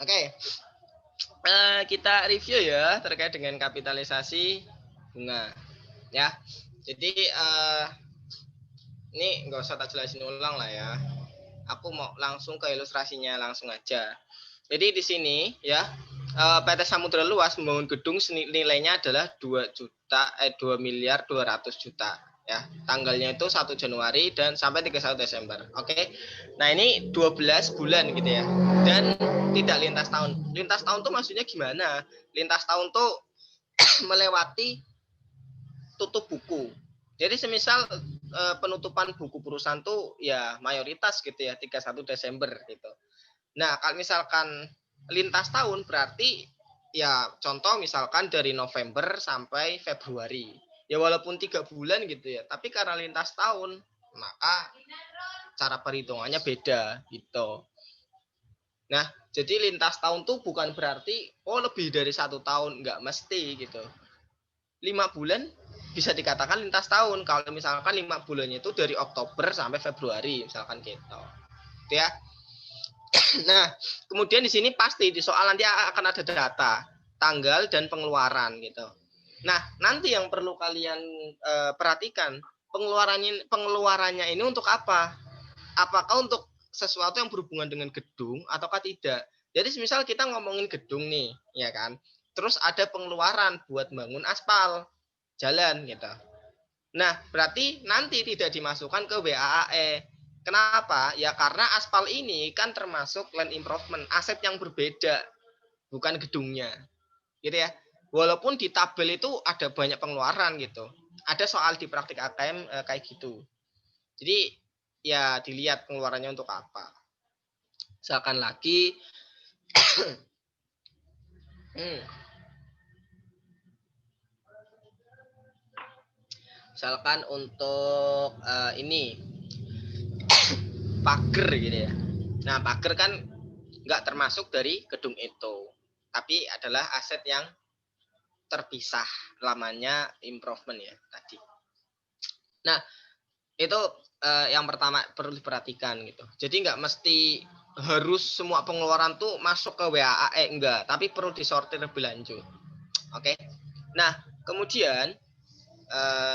Oke. Kita review ya terkait dengan kapitalisasi bunga ya. Jadi ini nggak usah tak jelasin ulang lah ya. Aku mau langsung ke ilustrasinya langsung aja. Jadi di sini ya PT Samudra Luas membangun gedung nilainya adalah 2 miliar 200 juta ya. Tanggalnya itu 1 Januari dan sampai 31 Desember. Oke. Nah, ini 12 bulan gitu ya. Dan tidak lintas tahun. Lintas tahun tuh maksudnya gimana? Lintas tahun tuh melewati tutup buku. Jadi semisal penutupan buku perusahaan tuh ya mayoritas gitu ya 31 Desember gitu. Nah, kalau misalkan lintas tahun berarti ya contoh misalkan dari November sampai Februari. Ya walaupun 3 bulan gitu ya, tapi karena lintas tahun maka cara perhitungannya beda gitu. Nah, jadi lintas tahun tuh bukan berarti lebih dari 1 tahun, nggak mesti gitu. 5 bulan bisa dikatakan lintas tahun kalau misalkan 5 bulannya itu dari Oktober sampai Februari misalkan gitu. Ya. Nah, kemudian di sini pasti di soal nanti akan ada data, tanggal dan pengeluaran gitu. Nah, nanti yang perlu kalian perhatikan, pengeluarannya ini untuk apa? Apakah untuk sesuatu yang berhubungan dengan gedung ataukah tidak? Jadi misal kita ngomongin gedung nih, ya kan? Terus ada pengeluaran buat bangun aspal jalan gitu. Nah, berarti nanti tidak dimasukkan ke WAAE. Kenapa? Ya karena aspal ini kan termasuk land improvement, aset yang berbeda, bukan gedungnya. Gitu ya. Walaupun di tabel itu ada banyak pengeluaran gitu. Ada soal di praktik AKM kayak gitu. Jadi ya dilihat pengeluarannya untuk apa. Misalkan lagi misalkan untuk ini pagar gitu ya. Nah, pagar kan nggak termasuk dari gedung itu, tapi adalah aset yang terpisah, lamanya improvement ya tadi. Nah, itu yang pertama perlu diperhatikan gitu. Jadi nggak mesti harus semua pengeluaran tuh masuk ke WAAE, enggak, tapi perlu disortir lebih lanjut. Oke. Nah, kemudian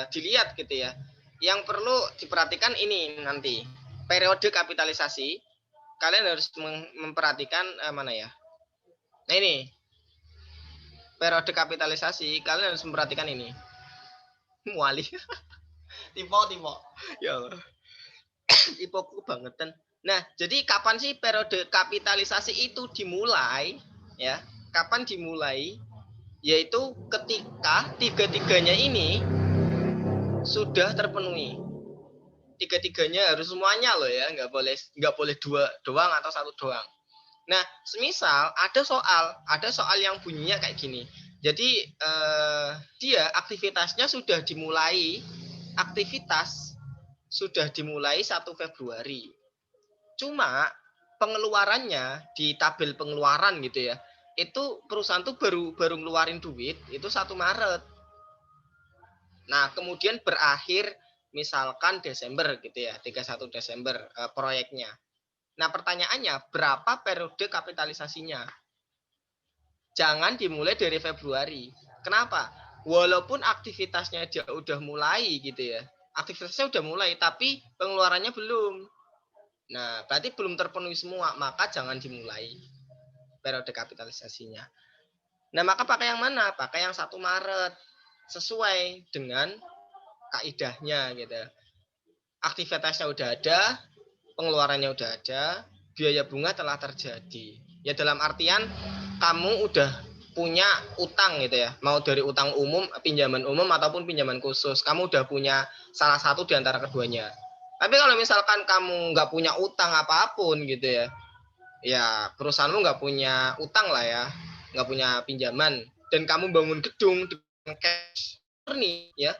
dilihat gitu ya. Yang perlu diperhatikan ini nanti periode kapitalisasi. Kalian harus memperhatikan mana ya? Nah, ini periode kapitalisasi kalian harus memperhatikan ini. Muali. Tipo. Ya Allah. Tipoku bangetan. Nah, jadi kapan sih periode kapitalisasi itu dimulai? Ya, kapan dimulai? Yaitu ketika tiga-tiganya ini sudah terpenuhi. Tiga-tiganya harus semuanya loh ya, nggak boleh dua doang atau satu doang. Nah, semisal ada soal yang bunyinya kayak gini. Jadi dia aktivitas sudah dimulai 1 Februari. Cuma pengeluarannya di tabel pengeluaran gitu ya. Itu perusahaan tuh baru ngeluarin duit itu 1 Maret. Nah, kemudian berakhir misalkan Desember gitu ya, 31 Desember proyeknya. Nah, pertanyaannya berapa periode kapitalisasinya? Jangan dimulai dari Februari. Kenapa? Walaupun aktivitasnya dia udah mulai gitu ya. Aktivitasnya udah mulai tapi pengeluarannya belum. Nah, berarti belum terpenuhi semua, maka jangan dimulai periode kapitalisasinya. Nah, maka pakai yang mana? Pakai yang 1 Maret. Sesuai dengan kaidahnya gitu. Aktivitasnya udah ada, pengeluarannya udah ada, biaya bunga telah terjadi. Ya dalam artian kamu udah punya utang gitu ya, mau dari utang umum, pinjaman umum ataupun pinjaman khusus, kamu udah punya salah satu di antara keduanya. Tapi kalau misalkan kamu nggak punya utang apapun gitu ya, ya perusahaanmu nggak punya utang lah ya, nggak punya pinjaman, dan kamu bangun gedung dengan cash murni ya,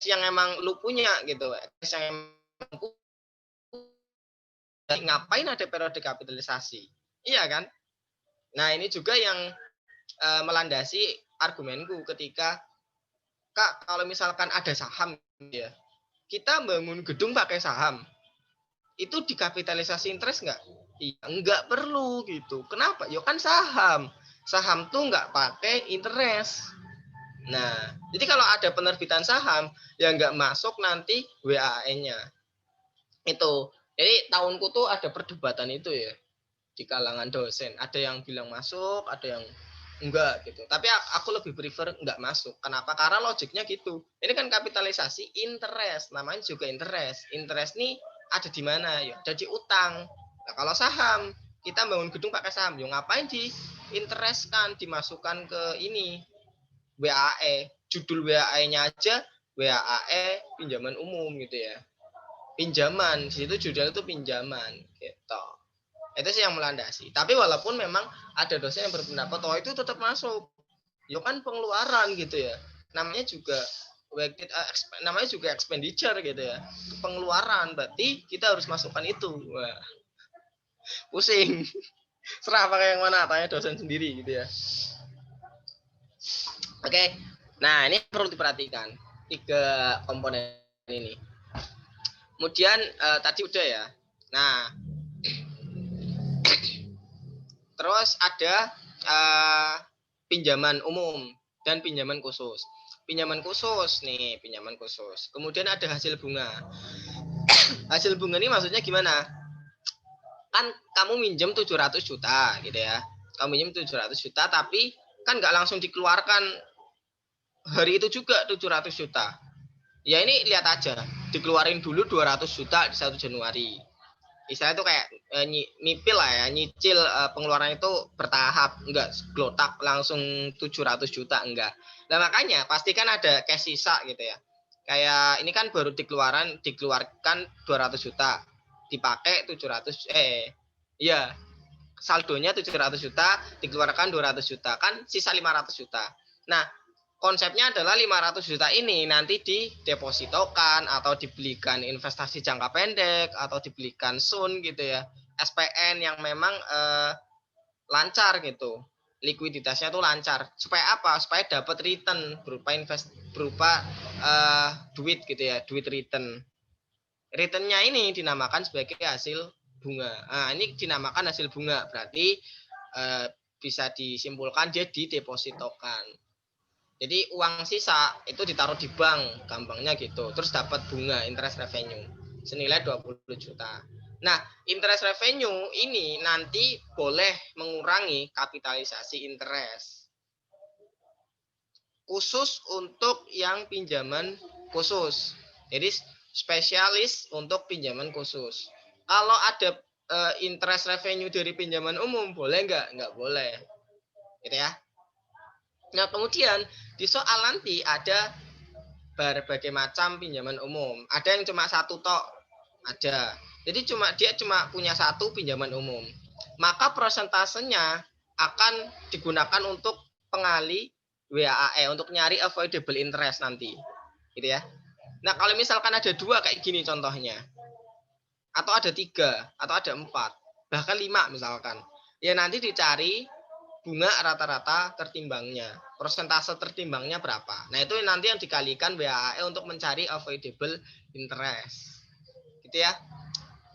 yang emang lu punya gitu, cash yang emang ngapain ada periode kapitalisasi, iya kan? Nah, ini juga yang melandasi argumenku ketika Kak, kalau misalkan ada saham ya, kita bangun gedung pakai saham, itu dikapitalisasi interest nggak? Iya, enggak perlu gitu. Kenapa? Ya kan saham. Saham tuh enggak pakai interest. Nah, jadi kalau ada penerbitan saham yang enggak masuk nanti WAE-nya. Itu. Jadi tahunku tuh ada perdebatan itu ya di kalangan dosen. Ada yang bilang masuk, ada yang enggak gitu. Tapi aku lebih prefer enggak masuk. Kenapa? Karena logiknya gitu. Ini kan kapitalisasi interest, namanya juga interest. Interest nih ada di mana? Ya, ada di utang. Nah, kalau saham, kita bangun gedung pakai saham. Ya ngapain di interest kan dimasukkan ke ini WAE. Judul WAE-nya aja WAE pinjaman umum gitu ya. Pinjaman, di situ judulnya itu pinjaman gitu. Itu sih yang melandasi. Tapi walaupun memang ada dosen yang berpendapat oh itu tetap masuk. Ya kan pengeluaran gitu ya. Namanya juga namanya juga expenditure gitu ya. Pengeluaran berarti kita harus masukkan itu. Wah, pusing. Serah pakai yang mana, tanya dosen sendiri gitu ya. Oke. Nah, ini perlu diperhatikan 3 komponen ini. Kemudian tadi udah ya. Nah, terus ada pinjaman umum dan pinjaman khusus. Pinjaman khusus nih, pinjaman khusus. Kemudian ada hasil bunga. Hasil bunga ini maksudnya gimana? Kan kamu minjem 700 juta gitu ya. Kamu minjem 700 juta tapi kan nggak langsung dikeluarkan hari itu juga 700 juta. Ya ini lihat aja, dikeluarin dulu 200 juta di 1 Januari. Istilahnya itu kayak nyipil lah ya, nyicil pengeluaran itu bertahap, enggak glotak langsung 700 juta enggak. Nah makanya pastikan ada cash sisa gitu ya. Kayak ini kan baru dikeluarkan 200 juta, dipakai 700 iya, saldonya 700 juta, dikeluarkan 200 juta, kan sisa 500 juta. Nah, konsepnya adalah 500 juta ini nanti didepositokan atau dibelikan investasi jangka pendek atau dibelikan SUN gitu ya. SPN yang memang lancar gitu. Likuiditasnya tuh lancar. Supaya apa? Supaya dapat return berupa duit gitu ya, duit return. Returnnya ini dinamakan sebagai hasil bunga. Nah, ini dinamakan hasil bunga. Berarti bisa disimpulkan dia didepositokan. Jadi uang sisa itu ditaruh di bank, gampangnya gitu. Terus dapat bunga interest revenue senilai 20 juta. Nah, interest revenue ini nanti boleh mengurangi kapitalisasi interest. Khusus untuk yang pinjaman khusus. Jadi spesialis untuk pinjaman khusus. Kalau ada interest revenue dari pinjaman umum, boleh nggak? Nggak boleh. Gitu ya. Nah, kemudian di soal nanti ada berbagai macam pinjaman umum. Ada yang cuma satu tok, ada. Jadi dia cuma punya satu pinjaman umum. Maka persentasenya akan digunakan untuk pengali WAE untuk nyari avoidable interest nanti. Gitu ya. Nah, kalau misalkan ada 2 kayak gini contohnya. Atau ada 3, atau ada 4, bahkan 5 misalkan. Ya nanti dicari bunga rata-rata tertimbangnya. Persentase tertimbangnya berapa. Nah, itu nanti yang dikalikan WAE untuk mencari avoidable interest. Gitu ya.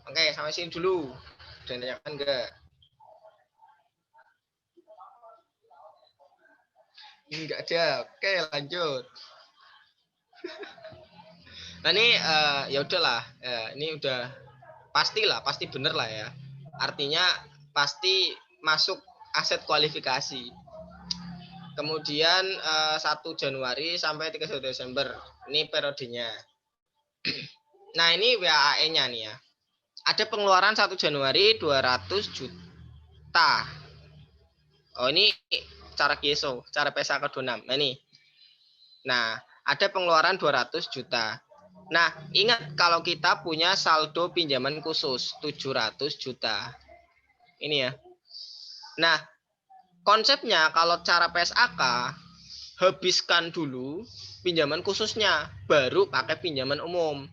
Oke, sampai sini dulu. Udah tanyakan enggak? Enggak ada. Oke, lanjut. Nah, ini ya udahlah. Ini udah pasti bener lah ya. Artinya pasti masuk aset kualifikasi. Kemudian 1 Januari sampai 31 Desember. Ini periodenya. Nah, ini WAE-nya nih ya. Ada pengeluaran 1 Januari 200 juta. Oh, ini cara KISO, cara PSA ke 26. Nah, ini. Nah, ada pengeluaran 200 juta. Nah, ingat kalau kita punya saldo pinjaman khusus 700 juta. Ini ya. Nah, konsepnya kalau cara PSAK habiskan dulu pinjaman khususnya, baru pakai pinjaman umum.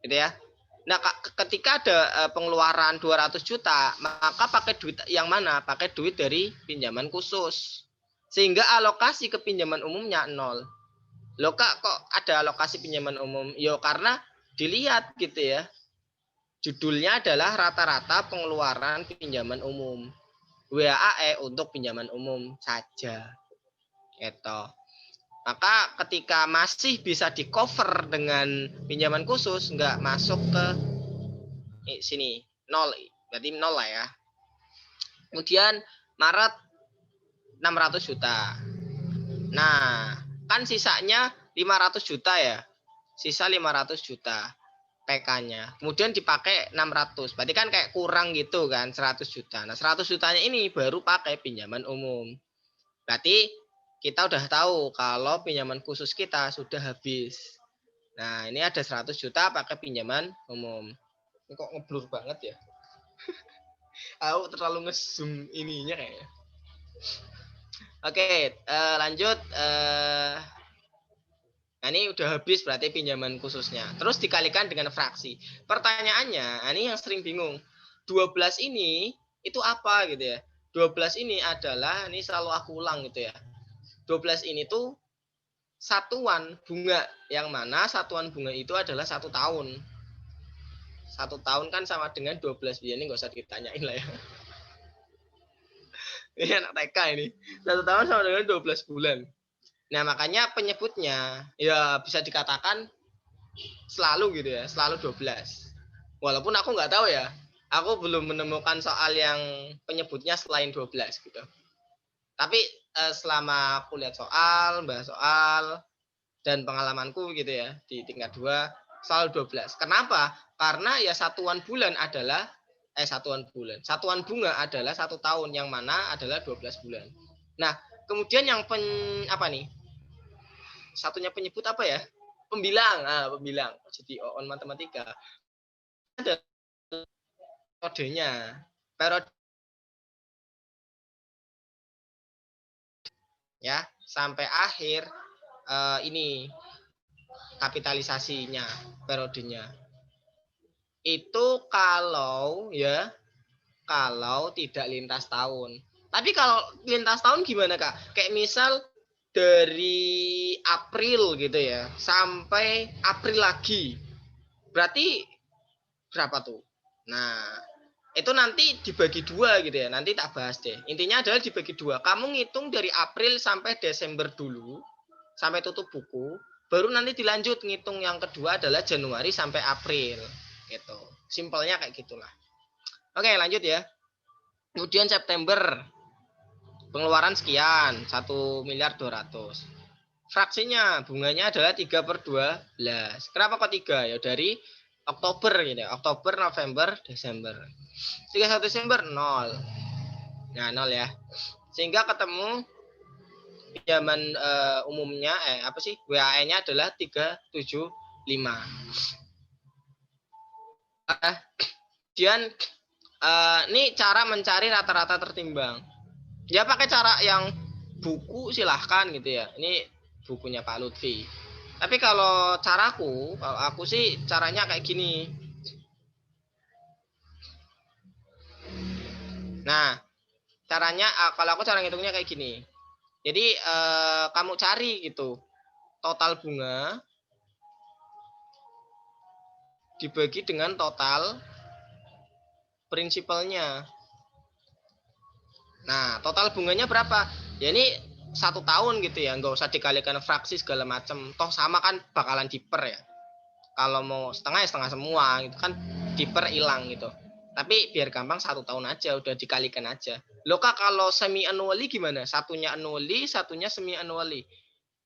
Gitu ya. Nah, ketika ada pengeluaran 200 juta, maka pakai duit yang mana? Pakai duit dari pinjaman khusus. Sehingga alokasi ke pinjaman umumnya 0. Loh Kak, kok ada alokasi pinjaman umum? Yo karena dilihat gitu ya. Judulnya adalah rata-rata pengeluaran pinjaman umum. WAE untuk pinjaman umum saja. Gitu. Maka ketika masih bisa di cover dengan pinjaman khusus, nggak masuk ke sini, 0. Berarti 0 lah ya. Kemudian Maret 600 juta. Nah, kan sisanya 500 juta ya. Sisa 500 juta PK-nya. Kemudian dipakai 600. Berarti kan kayak kurang gitu kan, 100 juta. Nah, 100 jutanya ini baru pakai pinjaman umum. Berarti kita udah tahu kalau pinjaman khusus kita sudah habis. Nah, ini ada 100 juta pakai pinjaman umum. Ini kok ngeblur banget ya? Aku terlalu nge-zoom ininya kayaknya. Oke, lanjut. Nah, ini udah habis berarti pinjaman khususnya. Terus dikalikan dengan fraksi. Pertanyaannya, ini yang sering bingung. 12 ini itu apa gitu ya? 12 ini adalah, ini selalu aku ulang gitu ya. 12 ini tuh satuan bunga. Yang mana satuan bunga itu adalah 1 tahun. 1 tahun kan sama dengan 12 bulan. Ini nggak usah ditanyain lah ya. Ini anak TK ini. 1 tahun sama dengan 12 bulan. Nah, makanya penyebutnya ya bisa dikatakan selalu gitu ya, selalu 12. Walaupun aku nggak tahu ya, aku belum menemukan soal yang penyebutnya selain 12 gitu. Tapi selama aku lihat soal, bahas soal, dan pengalamanku gitu ya, di tingkat 2, selalu 12. Kenapa? Karena ya satuan bunga adalah 1 tahun, yang mana adalah 12 bulan. Nah, kemudian yang apa nih? Satunya penyebut apa ya? Pembilang. Pembilang. Jadi on matematika. Ada periodenya. Periode ya, sampai akhir ini kapitalisasinya, periodenya. Itu kalau tidak lintas tahun. Tapi kalau lintas tahun gimana, Kak? Kayak misal dari April gitu ya, sampai April lagi. Berarti berapa tuh? Nah, itu nanti dibagi 2 gitu ya. Nanti tak bahas deh. Intinya adalah dibagi 2. Kamu ngitung dari April sampai Desember dulu, sampai tutup buku. Baru nanti dilanjut ngitung yang kedua adalah Januari sampai April. Gitu. Simpelnya kayak gitulah. Oke, lanjut ya. Kemudian September. Pengeluaran sekian, 1.200.000.000. Fraksinya, bunganya adalah 3/12. Kenapa kok 3? Ya dari Oktober gitu. Oktober, November, Desember. 31 Desember 0. Nah, 0 ya. Sehingga ketemu pinjaman umumnya WAE-nya adalah 375. Kemudian ini cara mencari rata-rata tertimbang. Ya pakai cara yang buku silahkan gitu ya. Ini bukunya Pak Lutfi. Tapi kalau aku sih caranya kayak gini. Nah, caranya kalau aku cara ngitungnya kayak gini. Jadi kamu cari gitu total bunga dibagi dengan total prinsipalnya. Nah, total bunganya berapa? Ya ini 1 tahun gitu ya, nggak usah dikalikan fraksi segala macam. Toh sama kan bakalan diper ya. Kalau mau setengah ya setengah semua, gitu kan diper hilang gitu. Tapi biar gampang 1 tahun aja, udah dikalikan aja. Loh Kak, kalau semi annually gimana? Satunya annually, satunya semi annually.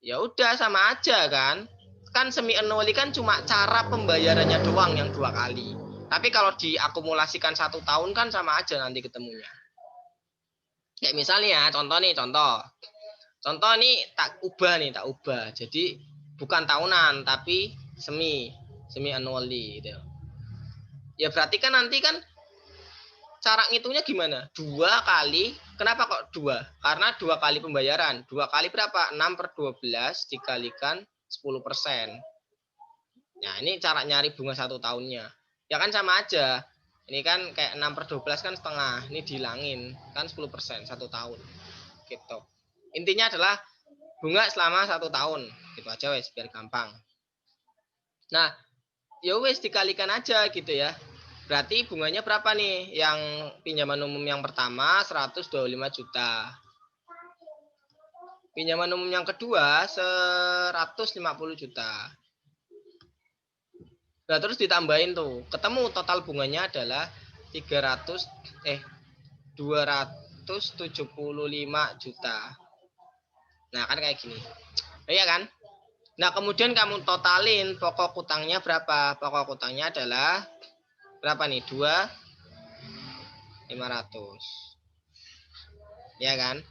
Ya udah sama aja kan. Kan semi annually kan cuma cara pembayarannya doang yang 2 kali. Tapi kalau diakumulasikan 1 tahun kan sama aja nanti ketemunya. Kayak misalnya contoh nih tak ubah. Jadi bukan tahunan tapi semi annually gitu. Ya berarti kan nanti kan cara ngitungnya gimana? 2 kali, kenapa kok 2? Karena 2 kali pembayaran. 2 kali berapa? 6/12 dikalikan 10%. Nah, ini cara nyari bunga 1 tahunnya. Ya kan sama aja. Ini kan kayak 6/12 kan setengah. Ini dihilangin. Kan 10%, 1 tahun. Gitu. Intinya adalah bunga selama 1 tahun. Gitu aja biar gampang. Nah, ya wes dikalikan aja gitu ya. Berarti bunganya berapa nih? Yang pinjaman umum yang pertama 125 juta. Pinjaman umum yang kedua 150 juta. Nah, terus ditambahin tuh. Ketemu total bunganya adalah 275 juta. Nah, kan kayak gini. Iya kan? Nah, kemudian kamu totalin pokok utangnya berapa? Pokok utangnya adalah berapa nih? 2.500. Ya kan?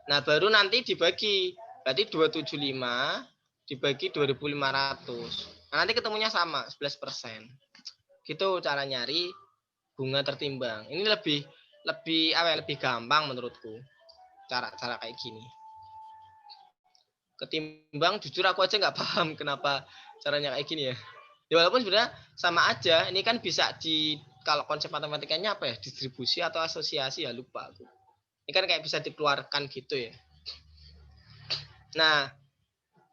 Nah, baru nanti dibagi. Berarti 275 dibagi 2.500. Nah, nanti ketemunya sama, 11%. Gitu cara nyari bunga tertimbang. Ini lebih lebih gampang menurutku. Cara kayak gini. Ketimbang jujur aku aja nggak paham kenapa caranya kayak gini ya. Ya walaupun sebenarnya sama aja. Ini kan bisa kalau konsep matematikanya apa ya? Distribusi atau asosiasi ya, lupa aku. Ini kan kayak bisa dikeluarkan gitu ya. Nah,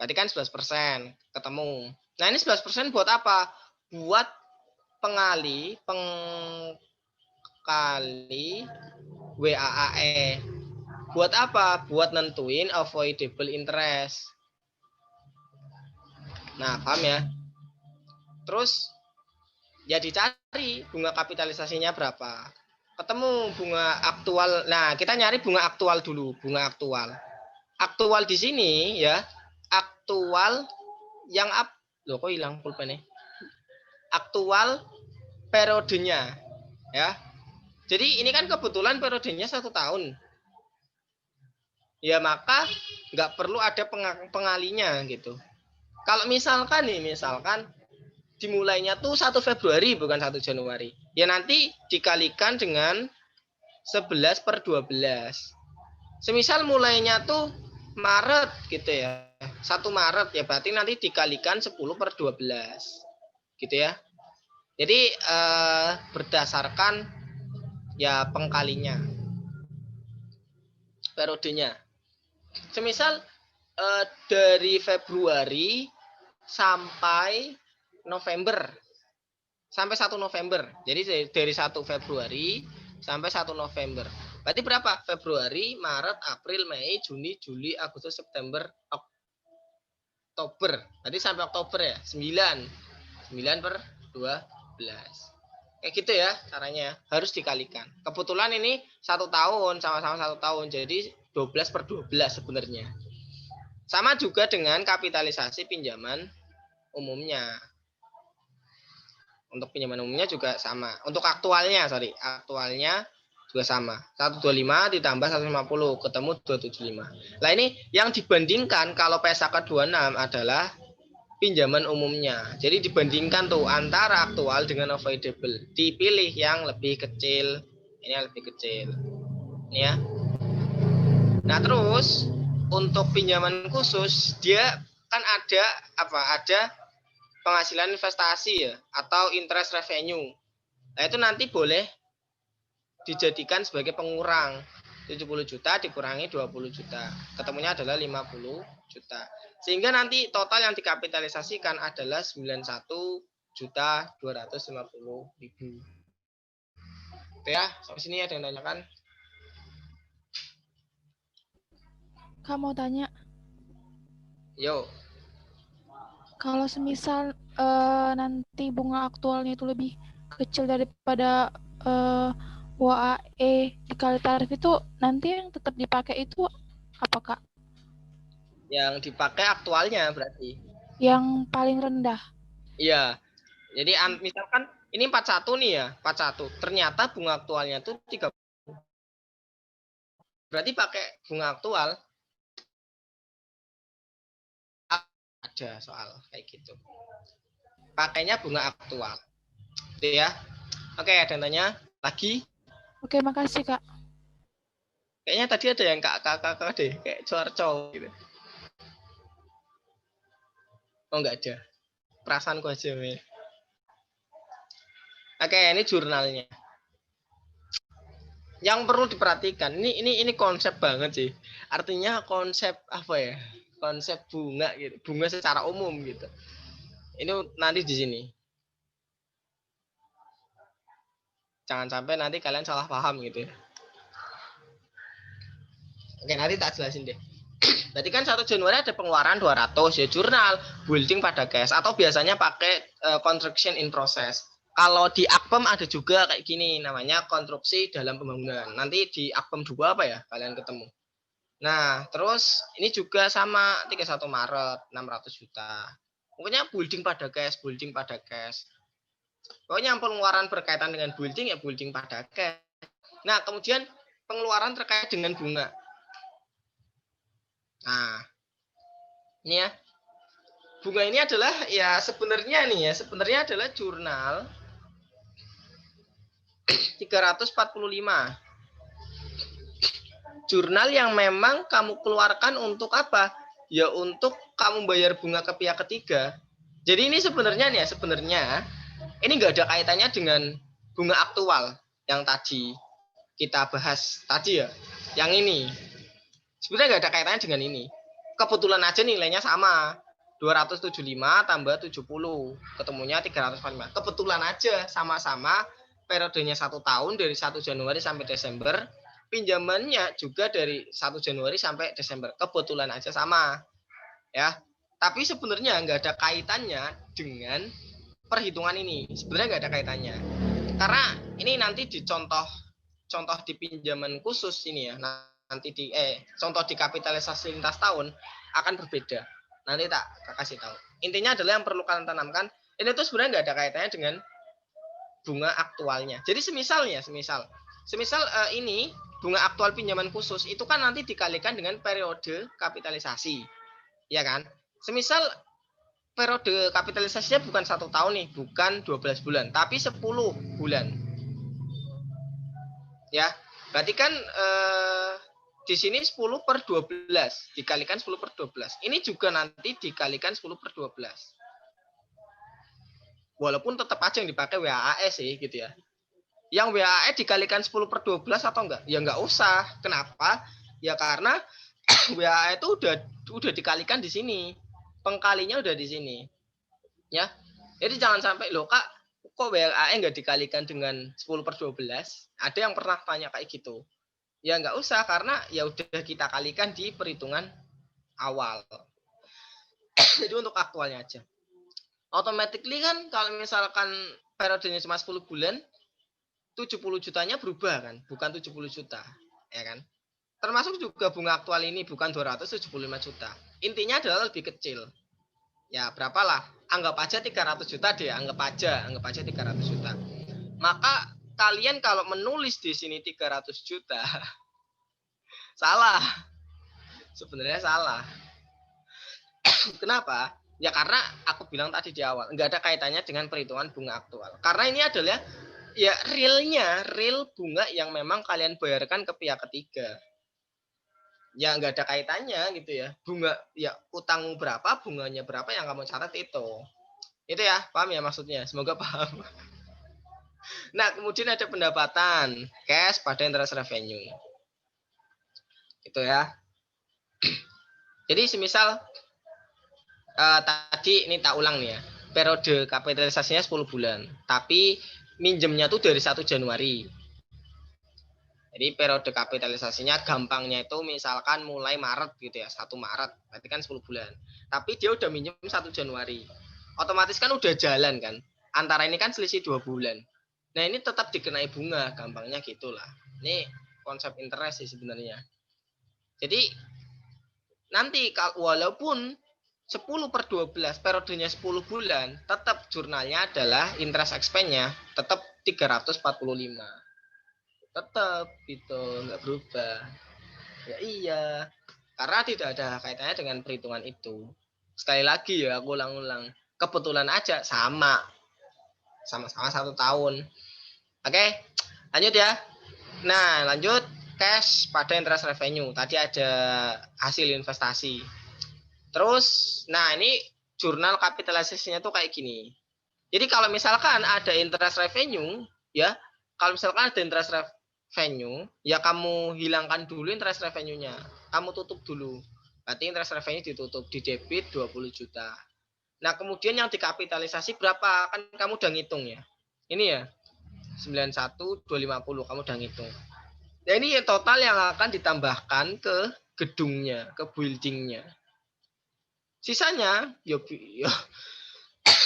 berarti kan 11% ketemu. Nah, ini 11% buat apa? Buat pengkali WAAE. Buat apa? Buat nentuin avoidable interest. Nah, paham ya? Terus ya dicari bunga kapitalisasinya berapa. Ketemu bunga aktual. Nah, kita nyari bunga aktual dulu, bunga aktual. Aktual di sini ya, aktual yang loh kok hilang pulpennya. Aktual periodenya ya. Jadi ini kan kebetulan periodenya 1 tahun. Ya maka nggak perlu ada pengalinya gitu. Kalau misalkan dimulainya tuh 1 Februari bukan 1 Januari. Ya nanti dikalikan dengan 11/12. Semisal mulainya tuh Maret gitu ya. 1 Maret ya berarti nanti dikalikan 10/12. Gitu ya. Jadi berdasarkan ya pengkalinya. Periodenya. Semisal dari Februari sampai November. Sampai 1 November. Jadi dari 1 Februari sampai 1 November. Berarti berapa? Februari, Maret, April, Mei, Juni, Juli, Agustus, September, Oktober. Berarti sampai Oktober ya? 9/12. Kayak gitu ya caranya. Harus dikalikan. Kebetulan ini 1 tahun, sama-sama 1 tahun. Jadi 12/12 sebenarnya. Sama juga dengan kapitalisasi pinjaman umumnya. Untuk pinjaman umumnya juga sama. Untuk aktualnya juga sama. 125 ditambah 150 ketemu 275. Nah ini yang dibandingkan kalau PSAK 26 adalah pinjaman umumnya. Jadi dibandingkan tuh antara aktual dengan avoidable. Dipilih yang lebih kecil. Ini yang lebih kecil. Ini ya. Nah terus untuk pinjaman khusus dia kan ada penghasilan investasi ya atau interest revenue. Nah, itu nanti boleh dijadikan sebagai pengurang. 70 juta dikurangi 20 juta. Ketemunya adalah 50 juta. Sehingga nanti total yang dikapitalisasikan adalah 91.250.000. Oke ya, sampai sini ada yang tanyakan? Kak mau tanya. Yo. Kalau semisal nanti bunga aktualnya itu lebih kecil daripada WAE dikali tarif itu, nanti yang tetap dipakai itu apa Kak? Yang dipakai aktualnya berarti. Yang paling rendah. Iya. Jadi misalkan ini 41 nih ya, 41. Ternyata bunga aktualnya tuh 30. Berarti pakai bunga aktual. Ada soal kayak gitu. Pakainya bunga aktual. Gitu ya. Oke, ada yang tanya lagi? Oke, makasih Kak. Kayaknya tadi ada yang kakak deh, kayak cowok gitu. Oh, enggak ada. Perasaanku aja, men. Oke, ini jurnalnya. Yang perlu diperhatikan, ini konsep banget sih. Artinya konsep apa ya? Konsep bunga gitu. Bunga secara umum gitu. Ini nanti di sini. Jangan sampai nanti kalian salah paham gitu ya. Oke, nanti tak jelasin deh. Berarti kan 1 Januari ada pengeluaran 200 ya, jurnal, building pada cash, atau biasanya pakai construction in process. Kalau di Akpem ada juga kayak gini, namanya konstruksi dalam pembangunan. Nanti di Akpem 2 apa ya kalian ketemu. Nah, terus ini juga sama 31 Maret 600 juta. Pokoknya building pada cash, building pada cash. Pokoknya yang pengeluaran berkaitan dengan building ya building pada cash. Nah, kemudian pengeluaran terkait dengan bunga. Nah, ini ya. Bunga ini adalah ya sebenarnya nih ya, sebenarnya adalah jurnal 345. Jurnal yang memang kamu keluarkan untuk apa? Ya untuk kamu bayar bunga ke pihak ketiga. Jadi ini sebenarnya nih ya, sebenarnya ini nggak ada kaitannya dengan bunga aktual yang tadi kita bahas tadi ya. Yang ini sebenarnya nggak ada kaitannya dengan ini. Kebetulan aja nilainya sama. 275 tambah 70 ketemunya 345. Kebetulan aja sama-sama periodenya 1 tahun dari 1 Januari sampai Desember, pinjamannya juga dari 1 Januari sampai Desember. Kebetulan aja sama ya. Tapi sebenarnya nggak ada kaitannya dengan perhitungan ini. Sebenarnya nggak ada kaitannya. Karena ini nanti di contoh di pinjaman khusus ini ya. Nanti di contoh di kapitalisasi lintas tahun akan berbeda. Nanti tak kasih tahu. Intinya adalah yang perlu kalian tanamkan, ini tuh sebenarnya nggak ada kaitannya dengan bunga aktualnya. Jadi semisal ini bunga aktual pinjaman khusus itu kan nanti dikalikan dengan periode kapitalisasi, ya kan? Semisal periode kapitalisasinya bukan 1 tahun nih, bukan 12 bulan, tapi 10 bulan. Ya, berarti kan di sini 10 per 12 dikalikan 10 per 12. Ini juga nanti dikalikan 10 per 12. Walaupun tetap aja yang dipakai WAE sih gitu ya. Yang WAE dikalikan 10 per 12 atau enggak? Ya enggak usah. Kenapa? Ya karena WAE itu udah dikalikan di sini. Pengkalinya udah di sini. Ya. Jadi jangan sampai loh Kak, kok WAE enggak dikalikan dengan 10 per 12? Ada yang pernah tanya kayak gitu. Ya nggak usah karena ya udah kita kalikan di perhitungan awal. Jadi untuk aktualnya aja. Automatically kan kalau misalkan periodenya cuma 10 bulan, 70 jutanya berubah kan, bukan 70 juta, ya kan? Termasuk juga bunga aktual ini bukan 275 juta. Intinya adalah lebih kecil. Ya, berapalah? Anggap aja 300 juta deh, anggap aja 300 juta. Maka kalian kalau menulis di sini 300 juta salah. Sebenarnya salah. Kenapa? Ya karena aku bilang tadi di awal, nggak ada kaitannya dengan perhitungan bunga aktual. Karena ini adalah ya real bunga yang memang kalian bayarkan ke pihak ketiga. Ya nggak ada kaitannya gitu ya. Bunga ya utangmu berapa, bunganya berapa yang kamu catat itu. Itu ya, paham ya maksudnya? Semoga paham. Nah, kemudian ada pendapatan cash pada interest revenue. Itu ya. Jadi semisal tadi ini tak ulang nih ya. Periode kapitalisasinya 10 bulan, tapi minjemnya tuh dari 1 Januari. Jadi periode kapitalisasinya gampangnya itu misalkan mulai Maret gitu ya, 1 Maret, berarti kan 10 bulan. Tapi dia udah minjem 1 Januari. Otomatis kan udah jalan kan. Antara ini kan selisih 2 bulan. Nah, ini tetap dikenai bunga, gampangnya gitulah. Ini konsep interest sih sebenarnya. Jadi nanti walaupun 10 per 12 periodenya 10 bulan, tetap jurnalnya adalah interest expense-nya tetap 345. Tetap gitu, nggak berubah. Ya iya, karena tidak ada kaitannya dengan perhitungan itu. Sekali lagi ya, aku ulang-ulang. Kebetulan aja sama-sama 1 tahun. Oke, lanjut ya. Nah, lanjut cash pada interest revenue. Tadi ada hasil investasi. Terus, nah ini jurnal kapitalisasinya tuh kayak gini. Jadi kalau misalkan ada interest revenue, ya, kalau misalkan ada interest revenue, ya kamu hilangkan dulu interest revenue-nya. Kamu tutup dulu. Berarti interest revenue ditutup, di debit 20 juta. Nah, kemudian yang dikapitalisasi berapa? Kan kamu udah ngitung ya. Ini ya. 91.250 kamu udah ngitung. Nah, ini total yang akan ditambahkan ke gedungnya, ke buildingnya. Sisanya,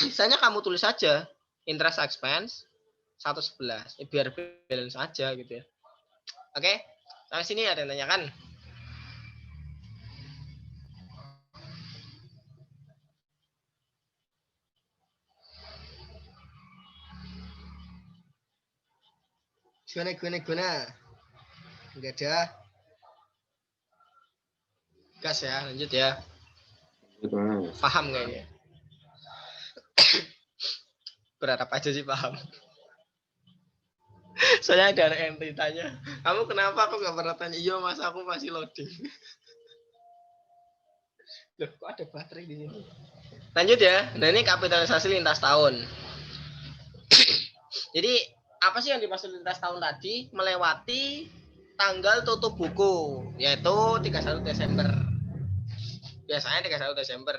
sisanya kamu tulis saja interest expense 111. Biar balance aja gitu ya. Oke, sampai sini ada yang tanyakan? Guna. Enggak ada. Gas ya, lanjut ya. Paham kayaknya. Berharap aja sih paham. Soalnya ada yang ditanya, kamu kenapa aku nggak pernah tanya? Iya mas, aku masih loading. Loh, kok ada baterai di sini? Lanjut ya. Nah ini kapitalisasi lintas tahun. Jadi apa sih yang dimaksud lintas tahun tadi? Melewati tanggal tutup buku, yaitu 31 Desember. Biasanya 31 Desember.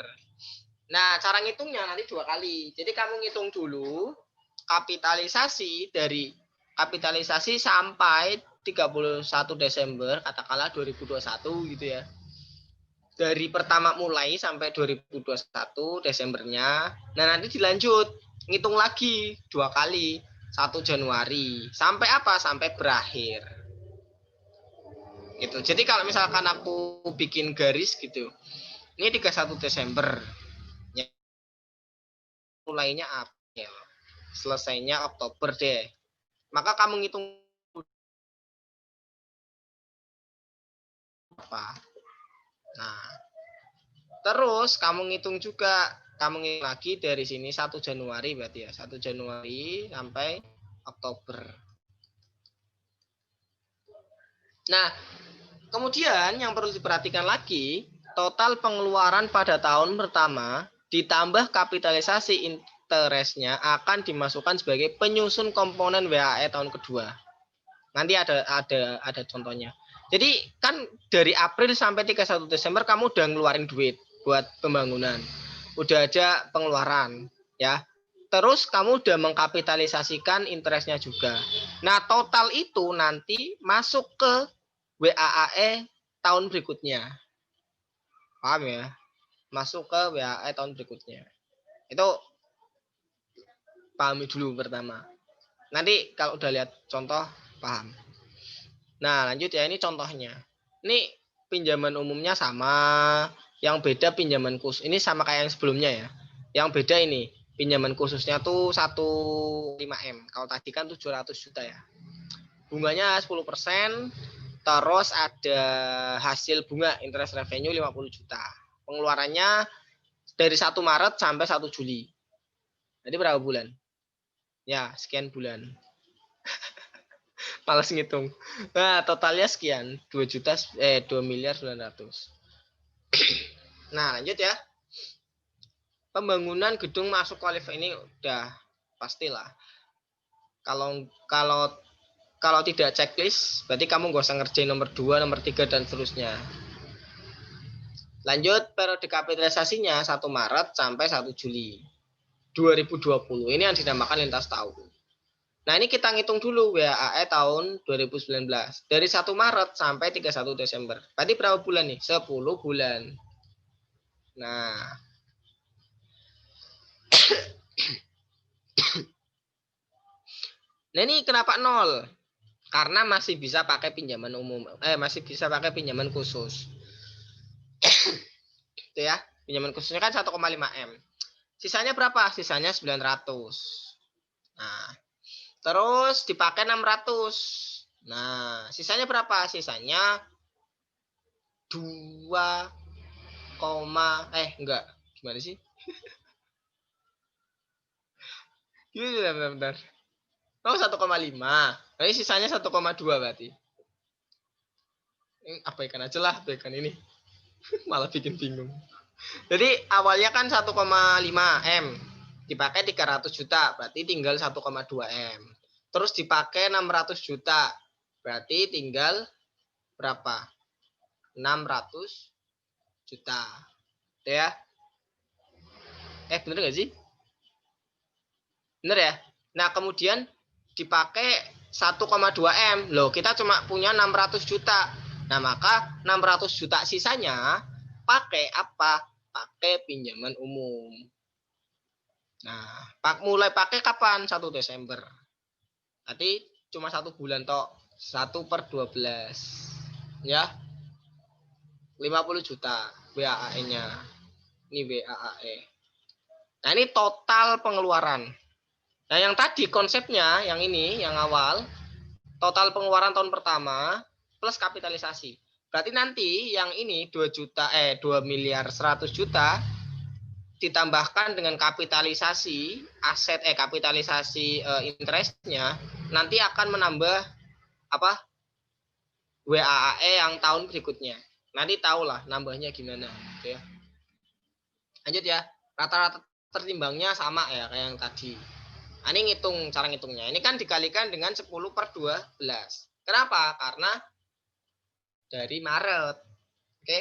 Nah, cara ngitungnya nanti 2 kali. Jadi kamu ngitung dulu kapitalisasi dari kapitalisasi sampai 31 Desember, katakanlah 2021 gitu ya. Dari pertama mulai sampai 2021 Desembernya. Nah, nanti dilanjut ngitung lagi 2 kali. 1 Januari sampai apa? Sampai berakhir. Gitu. Jadi kalau misalkan aku bikin garis gitu. Ini 31 Desember. Mulainya April. Selesainya Oktober deh. Maka kamu ngitung apa? Nah, terus kamu ngitung juga, kamu ngitung lagi dari sini 1 Januari berarti ya. 1 Januari sampai Oktober. Nah, kemudian yang perlu diperhatikan lagi, total pengeluaran pada tahun pertama ditambah kapitalisasi interestnya akan dimasukkan sebagai penyusun komponen WAE tahun kedua. Nanti ada contohnya. Jadi kan dari April sampai 31 Desember kamu udah ngeluarin duit buat pembangunan. Udah ada pengeluaran ya. Terus kamu udah mengkapitalisasikan interestnya juga. Nah, total itu nanti masuk ke WAAE tahun berikutnya. Paham ya? Masuk ke WAAE tahun berikutnya. Itu pahami dulu pertama. Nanti kalau udah lihat contoh paham. Nah, lanjut ya, ini contohnya. Ini pinjaman umumnya sama, yang beda pinjaman khusus. Ini sama kayak yang sebelumnya ya. Yang beda ini, pinjaman khususnya tuh 15M. Kalau tadi kan 700 juta ya. Bunganya 10%, terus ada hasil bunga interest revenue 50 juta. Pengeluarannya dari 1 Maret sampai 1 Juli. Jadi berapa bulan? Ya, sekian bulan. Males ngitung. Nah, totalnya sekian, 2 miliar 900. Nah, lanjut ya. Pembangunan gedung masuk kualifikasi ini udah pastilah. Kalau tidak checklist, berarti kamu nggak usah ngerjain nomor 2, nomor 3 dan seterusnya. Lanjut periode kapitalisasinya 1 Maret sampai 1 Juli 2020. Ini yang dinamakan lintas tahun. Nah, ini kita ngitung dulu WAE tahun 2019. Dari 1 Maret sampai 31 Desember. Berarti berapa bulan nih? 10 bulan. Nah. Nah, ini kenapa 0? Karena masih bisa pakai pinjaman umum. Masih bisa pakai pinjaman khusus. Itu ya. Pinjaman khususnya kan 1,5M. Sisanya berapa? Sisanya 900. Nah, terus dipakai 600. Nah, sisanya berapa? Sisanya 2, enggak. Gimana sih? Gini bentar. Oh, 1,5. Jadi sisanya 1,2 berarti. Abaikan aja lah, abaikan ini. Malah bikin bingung. Jadi awalnya kan 1,5M. Dipakai 300 juta, berarti tinggal 1,2M. Terus dipakai 600 juta, berarti tinggal berapa? 600 juta. Ya. Bener gak sih? Bener ya? Nah, kemudian dipakai 1,2 M. Loh, kita cuma punya 600 juta. Nah, maka 600 juta sisanya pakai apa? Pakai pinjaman umum. Nah, mulai pakai kapan? 1 Desember. Tadi cuma 1 bulan tok. 1/12. Ya. 50 juta WAAE-nya. Ini WAAE. Nah, ini total pengeluaran. Nah, yang tadi konsepnya, yang ini, yang awal, total pengeluaran tahun pertama plus kapitalisasi. Berarti nanti yang ini 2 miliar 100 juta ditambahkan dengan kapitalisasi aset kapitalisasi interestnya nanti akan menambah apa? WAAE yang tahun berikutnya. Nanti tahulah nambahnya gimana gitu ya. Lanjut ya. Rata-rata tertimbangnya sama ya kayak yang tadi. Nah, ini cara ngitungnya. Ini kan dikalikan dengan 10/12. Kenapa? Karena dari Maret. Oke.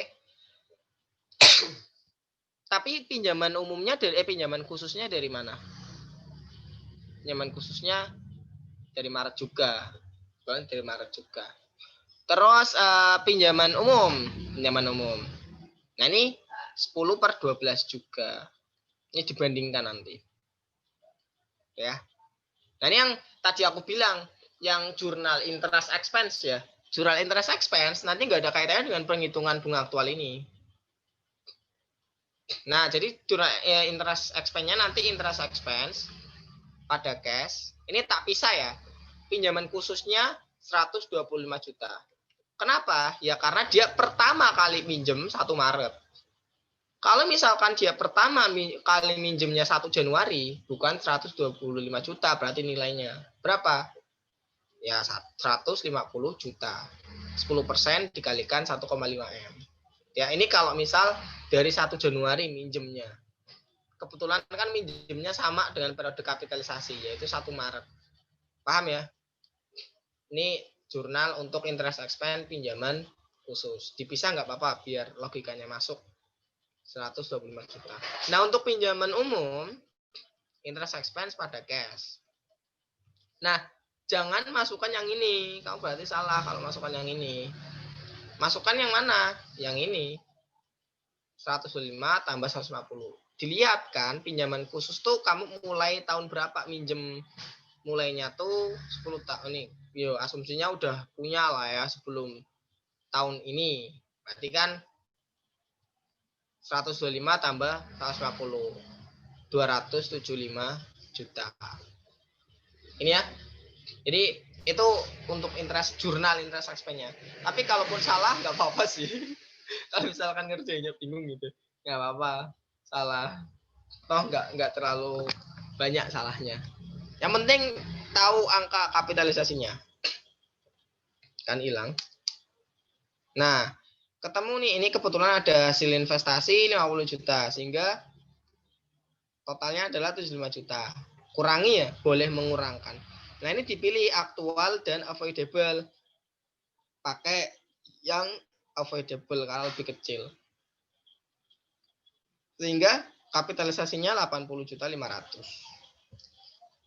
Tapi pinjaman umumnya pinjaman khususnya dari mana? Pinjaman khususnya dari Maret juga. Bukan dari Maret juga. Terus pinjaman umum. Nah, ini 10/12 juga. Ini dibandingkan nanti. Ya. Nah, ini yang tadi aku bilang, yang jurnal interest expense ya. Jurnal interest expense nanti nggak ada kaitannya dengan penghitungan bunga aktual ini. Nah, jadi jurnal interest expense-nya nanti interest expense pada cash. Ini tak pisah ya. Pinjaman khususnya 125 juta. Kenapa? Ya karena dia pertama kali minjem 1 Maret. Kalau misalkan dia pertama kali minjemnya 1 Januari, bukan 125 juta berarti nilainya. Berapa? Ya 150 juta. 10% dikalikan 1,5 M. Ya ini kalau misal dari 1 Januari minjemnya. Kebetulan kan minjemnya sama dengan periode kapitalisasi, yaitu 1 Maret. Paham ya? Ini jurnal untuk interest expense pinjaman khusus. Dipisah nggak apa-apa biar logikanya masuk. 125 juta. Nah, untuk pinjaman umum, interest expense pada cash. Nah, jangan masukkan yang ini. Kamu berarti salah kalau masukkan yang ini. Masukkan yang mana? Yang ini. 125 tambah 150. Dilihat kan, pinjaman khusus tuh kamu mulai tahun berapa minjem? Mulainya tuh 10 tahun nih. Yo, asumsinya udah punya lah ya sebelum tahun ini. Berarti kan 125 tambah 150. 275 juta. Ini ya. Jadi itu untuk jurnal interest expense-nya. Tapi kalaupun salah nggak apa-apa sih. Kalau misalkan ngerjainnya bingung gitu, nggak apa-apa. Salah. Toh nggak terlalu banyak salahnya. Yang penting tahu angka kapitalisasinya. Kan hilang. Nah, ketemu nih, ini kebetulan ada hasil investasi 50 juta, sehingga totalnya adalah 75 juta. Kurangi ya, boleh mengurangkan. Nah, ini dipilih aktual dan avoidable. Pakai yang avoidable kalau lebih kecil. Sehingga kapitalisasinya 80.500.000.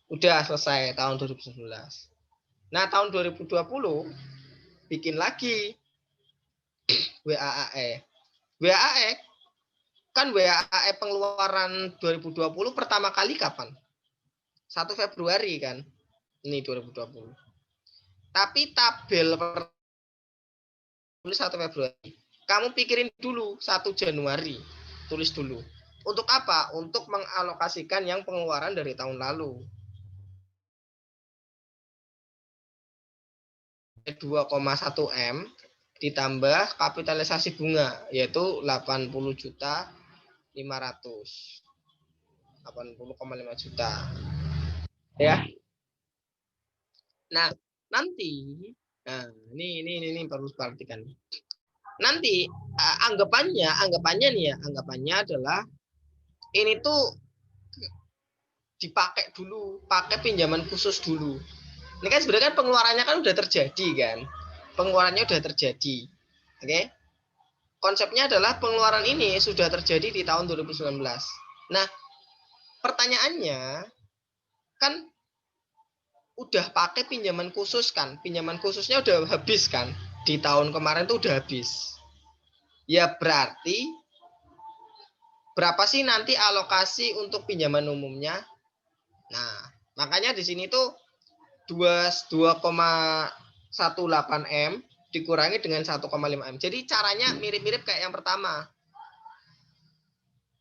Udah selesai tahun 2019. Nah, tahun 2020 bikin lagi WAAE. WAAE kan WAAE pengeluaran 2020 pertama kali kapan? 1 Februari kan? Ini 2020. Tapi tabel 1 Februari. Kamu pikirin dulu 1 Januari. Tulis dulu. Untuk apa? Untuk mengalokasikan yang pengeluaran dari tahun lalu. 2,1 M ditambah kapitalisasi bunga yaitu 80.500. 80,5 juta. Ya. Nah, nanti ini perlu perhatikan. Nanti anggapannya adalah ini tuh dipakai dulu, pakai pinjaman khusus dulu. Ini kan sebenarnya kan pengeluarannya kan udah terjadi kan. Pengeluarannya udah terjadi. Oke? Konsepnya adalah pengeluaran ini sudah terjadi di tahun 2019. Nah, pertanyaannya kan udah pakai pinjaman khusus kan. Pinjaman khususnya udah habis kan. Di tahun kemarin tuh udah habis. Ya berarti berapa sih nanti alokasi untuk pinjaman umumnya? Nah, makanya di sini tuh 2,18 M dikurangi dengan 1,5 M. Jadi caranya mirip-mirip kayak yang pertama.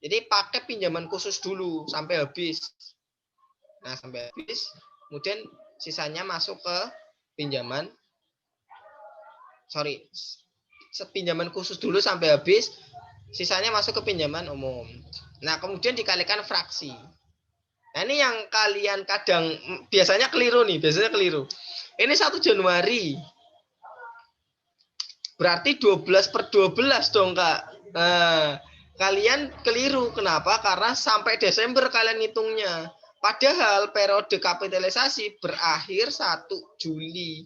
Jadi pakai pinjaman khusus dulu sampai habis. Nah, sampai habis, kemudian sisanya masuk ke pinjaman. Pinjaman khusus dulu sampai habis, sisanya masuk ke pinjaman umum. Nah, kemudian dikalikan fraksi. Nah, ini yang kalian kadang biasanya keliru nih, Ini 1 Januari. Berarti 12/12 dong, Kak. Nah, kalian keliru. Kenapa? Karena sampai Desember kalian hitungnya. Padahal periode kapitalisasi berakhir 1 Juli.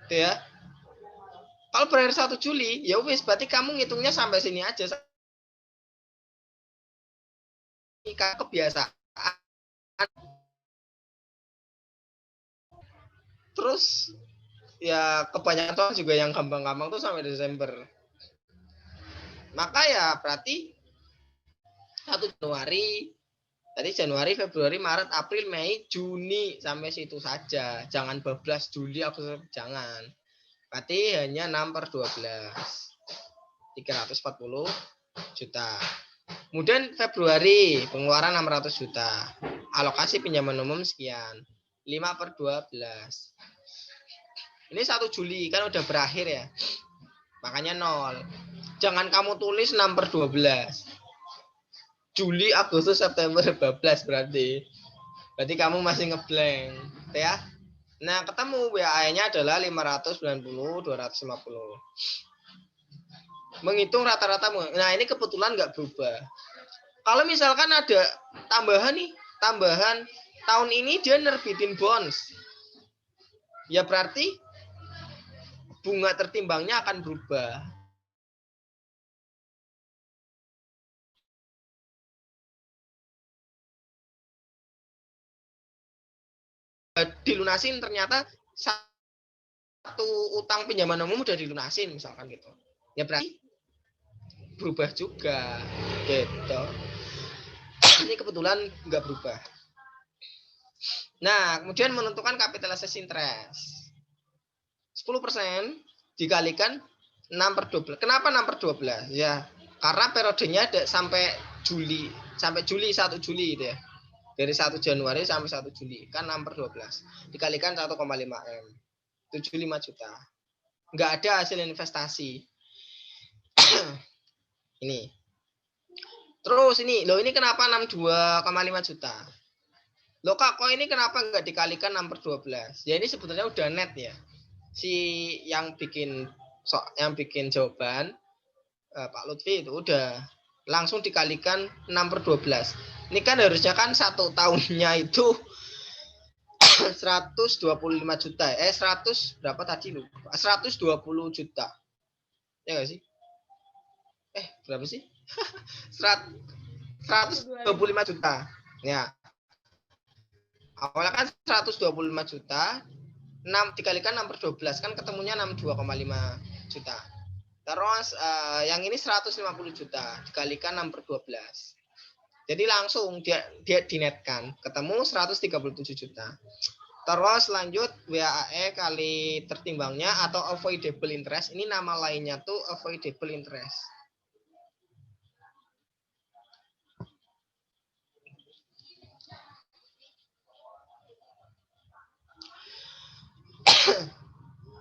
Gitu ya. Kalau berakhir 1 Juli, ya wis berarti kamu ngitungnya sampai sini aja. Kebiasaan. Terus ya kebanyakan juga yang gampang-gampang tuh sampai Desember. Maka ya berarti 1 Januari, tadi Januari, Februari, Maret, April, Mei, Juni, sampai situ saja. Jangan bablas Juli, jangan. Berarti hanya 6/12. 340 juta. Kemudian Februari, pengeluaran 600 juta. Alokasi pinjaman umum sekian. 5/12. Ini 1 Juli, kan udah berakhir ya. Makanya 0. Jangan kamu tulis 6/12. Juli, Agustus, September, bablas berarti. Berarti kamu masih ngeblank, ya. Nah, ketemu WAE-nya adalah 590, 250. Menghitung rata-rata. Nah, ini kebetulan nggak berubah. Kalau misalkan ada tambahan tahun ini dia nerbitin bonds. Ya berarti bunga tertimbangnya akan berubah. Dilunasin ternyata satu utang pinjaman umum udah dilunasin misalkan gitu. Ya berarti berubah juga gitu. Ini kebetulan nggak berubah. Nah, kemudian menentukan kapitalisasi interest. 10% dikalikan 6/12. Kenapa 6/12? Ya, karena periodenya ada sampai Juli 1 Juli itu ya. Dari 1 Januari sampai 1 Juli. Kan 6/12. Dikalikan 1,5 M. 75 juta. Nggak ada hasil investasi. Ini. Terus ini, loh ini kenapa 62,5 juta? Loh Kak, kok ini kenapa nggak dikalikan 6/12? Ya ini sebetulnya udah net ya. Si yang bikin jawaban Pak Lutfi itu udah langsung dikalikan 6/12. Ini kan harusnya kan 1 tahunnya itu 125 juta. 100 berapa tadi lu? 120 juta. Ya nggak sih? Berapa sih? 125 juta. Ya. Awalnya kan 125 juta. 6 dikalikan 6/12 kan ketemunya 62,5 juta. Terus yang ini 150 juta dikalikan 6/12. Jadi langsung dia dinetkan ketemu 137 juta. Terus lanjut WAE kali tertimbangnya atau avoidable interest. Ini nama lainnya tuh avoidable interest.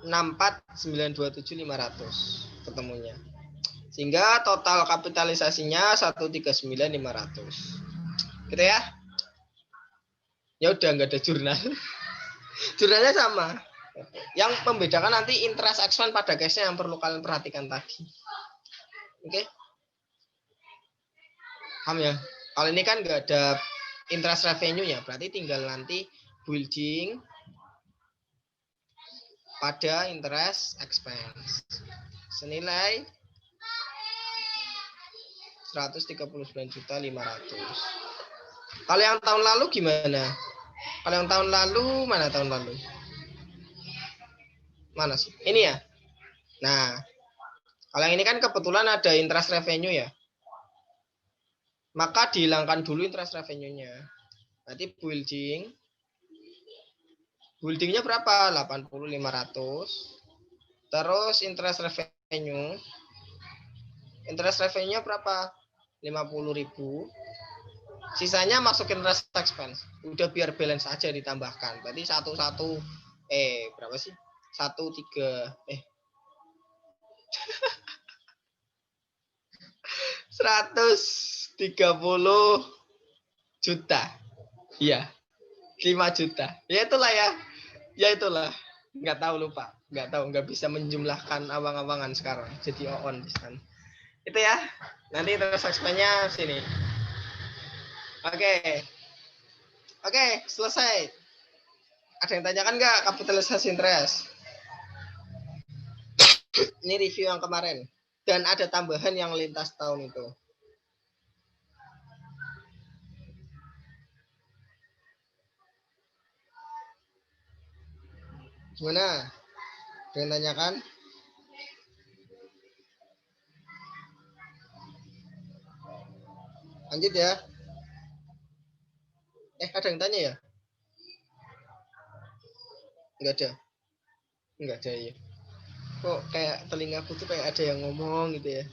(64.927.500) ketemunya. Sehingga total kapitalisasinya 139.500. Gitu ya. Ya udah nggak ada jurnal. Jurnalnya sama. Yang membedakan nanti interest expense pada case-nya yang perlu kalian perhatikan tadi. Oke. Paham ya? Kalau ini kan nggak ada interest revenue ya, berarti tinggal nanti building pada interest expense senilai 139.500. Kalau yang tahun lalu gimana? Kalau yang tahun lalu, mana tahun lalu? Mana sih? Ini ya. Nah, kalau yang ini kan kebetulan ada interest revenue ya. Maka dihilangkan dulu interest revenue-nya. Berarti buildingnya berapa? 80.500. Terus interest revenue. Interest revenue-nya berapa? 50.000. Sisanya masukin interest expense. Udah biar balance aja ditambahkan. Berarti berapa sih? 130 juta. Iya. 5 juta. Ya itulah ya. Ya itulah. Nggak tahu, lupa. Nggak tahu, nggak bisa menjumlahkan awang-awangan sekarang. Jadi on di sana. Itu ya. Nanti terus expense-nya sini. Oke. Oke, selesai. Ada yang tanyakan nggak kapitalisasi interest? Ini review yang kemarin. Dan ada tambahan yang lintas tahun itu. Gimana? Ada yang tanyakan? Lanjut ya. Ada yang tanya ya? Enggak ada. Enggak ada ya. Kok kayak telingaku tuh kayak ada yang ngomong gitu ya.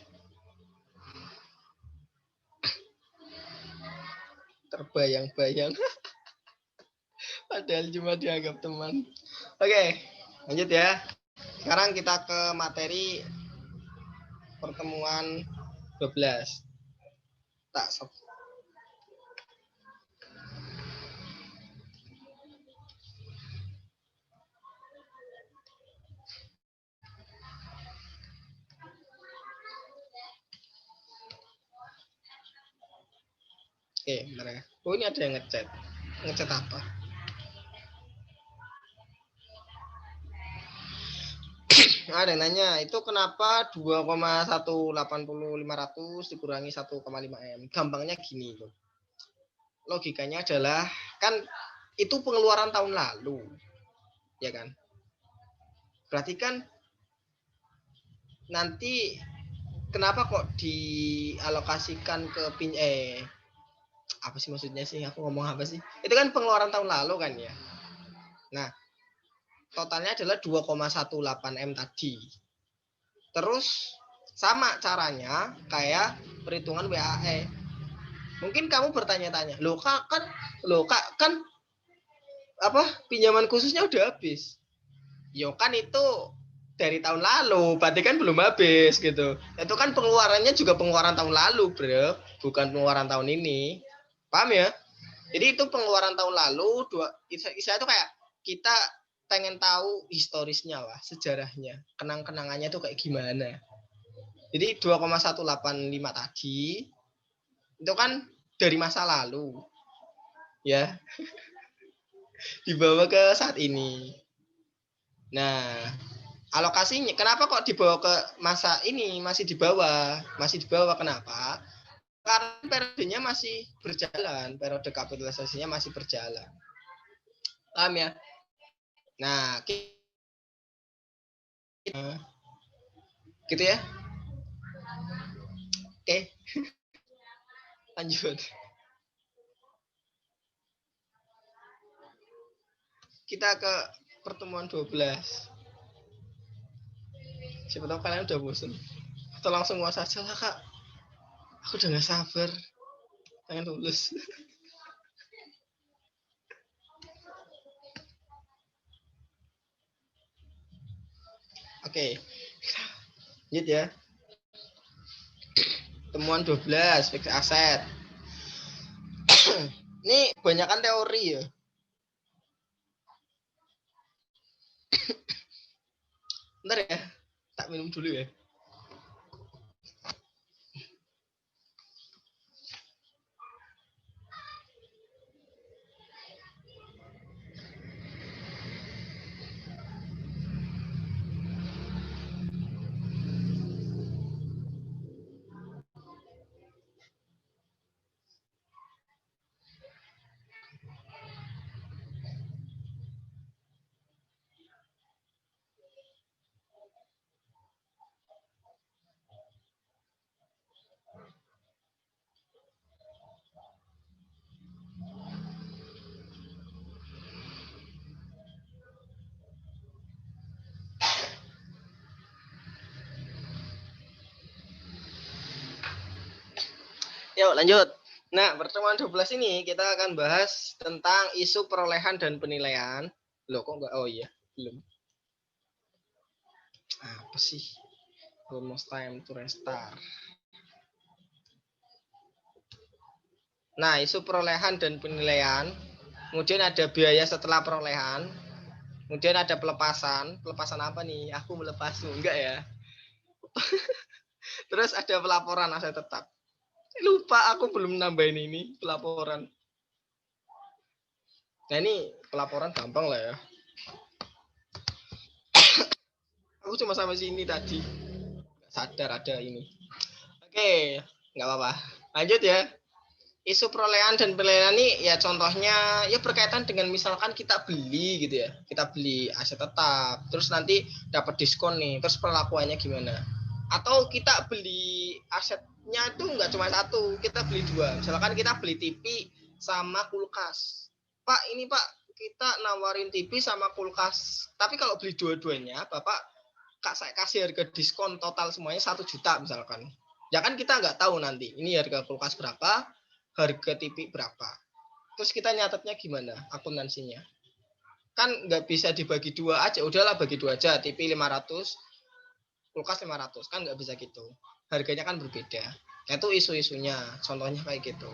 Terbayang-bayang. Padahal cuma dianggap teman. Oke, lanjut ya. Sekarang kita ke materi pertemuan 12. Tak sob. Oke, bentar ya. Oh, ini ada yang ngechat. Ngechat apa? Ada yang nanya, itu kenapa 2,180.500 dikurangi 1,5 M? Gampangnya gini loh. Logikanya adalah, kan itu pengeluaran tahun lalu. Ya kan? Berarti kan nanti kenapa kok dialokasikan ke apa sih maksudnya sih? Aku ngomong apa sih? Itu kan pengeluaran tahun lalu kan ya. Nah, totalnya adalah 2,18 M tadi. Terus sama caranya kayak perhitungan WAE. Mungkin kamu bertanya-tanya, loh kak kan apa pinjaman khususnya udah habis. Yo kan itu dari tahun lalu, berarti kan belum habis gitu. Itu kan pengeluarannya juga pengeluaran tahun lalu, bro, bukan pengeluaran tahun ini. Paham ya? Jadi itu pengeluaran tahun lalu, istilah itu kayak kita pengen tahu historisnya lah, sejarahnya, kenang-kenangannya tuh kayak gimana. Jadi 2,185 tadi itu kan dari masa lalu, ya, dibawa ke saat ini. Nah, alokasinya kenapa kok dibawa ke masa ini, masih di bawah kenapa? Karena periodenya masih berjalan, periode kapitalisasinya masih berjalan. Paham ya? Nah, gitu ya. Oke. Lanjut. Kita ke pertemuan 12. Siapa tahu kalian udah bosan. Atau langsung nguas aja lah, Kak. Aku udah gak sabar. Pengen lulus. Oke. Lanjut ya. Temuan 12, fixed asset. Ini kebanyakan teori ya. Bentar ya. Tak minum dulu ya. Yuk lanjut. Nah, pertemuan 12 ini kita akan bahas tentang isu perolehan dan penilaian. Loh kok enggak? Oh iya, belum. Apa sih? Almost time to restart. Nah, isu perolehan dan penilaian. Kemudian ada biaya setelah perolehan. Kemudian ada pelepasan. Pelepasan apa nih? Aku melepasmu. Enggak ya? Terus ada pelaporan aset tetap. Lupa aku belum nambahin ini pelaporan. Nah ini pelaporan gampang lah ya. Aku cuma sampai sini tadi. Sadar ada ini. Oke, nggak apa-apa. Lanjut ya. Isu perolehan dan penilaian ini ya contohnya ya berkaitan dengan misalkan kita beli gitu ya. Kita beli aset tetap. Terus nanti dapat diskon nih. Terus perlakuannya gimana? Atau kita beli asetnya itu nggak cuma satu. Kita beli dua. Misalkan kita beli TV sama kulkas. Pak, ini Pak, kita nawarin TV sama kulkas. Tapi kalau beli dua-duanya, Bapak saya kasih harga diskon total semuanya 1 juta misalkan. Ya kan kita nggak tahu nanti ini harga kulkas berapa, harga TV berapa. Terus kita nyatetnya gimana akuntansinya? Kan nggak bisa dibagi dua aja. Udahlah bagi dua aja. TV 500, kulkas 500. Kan nggak bisa gitu. Harganya kan berbeda. Itu isu-isunya. Contohnya kayak gitu.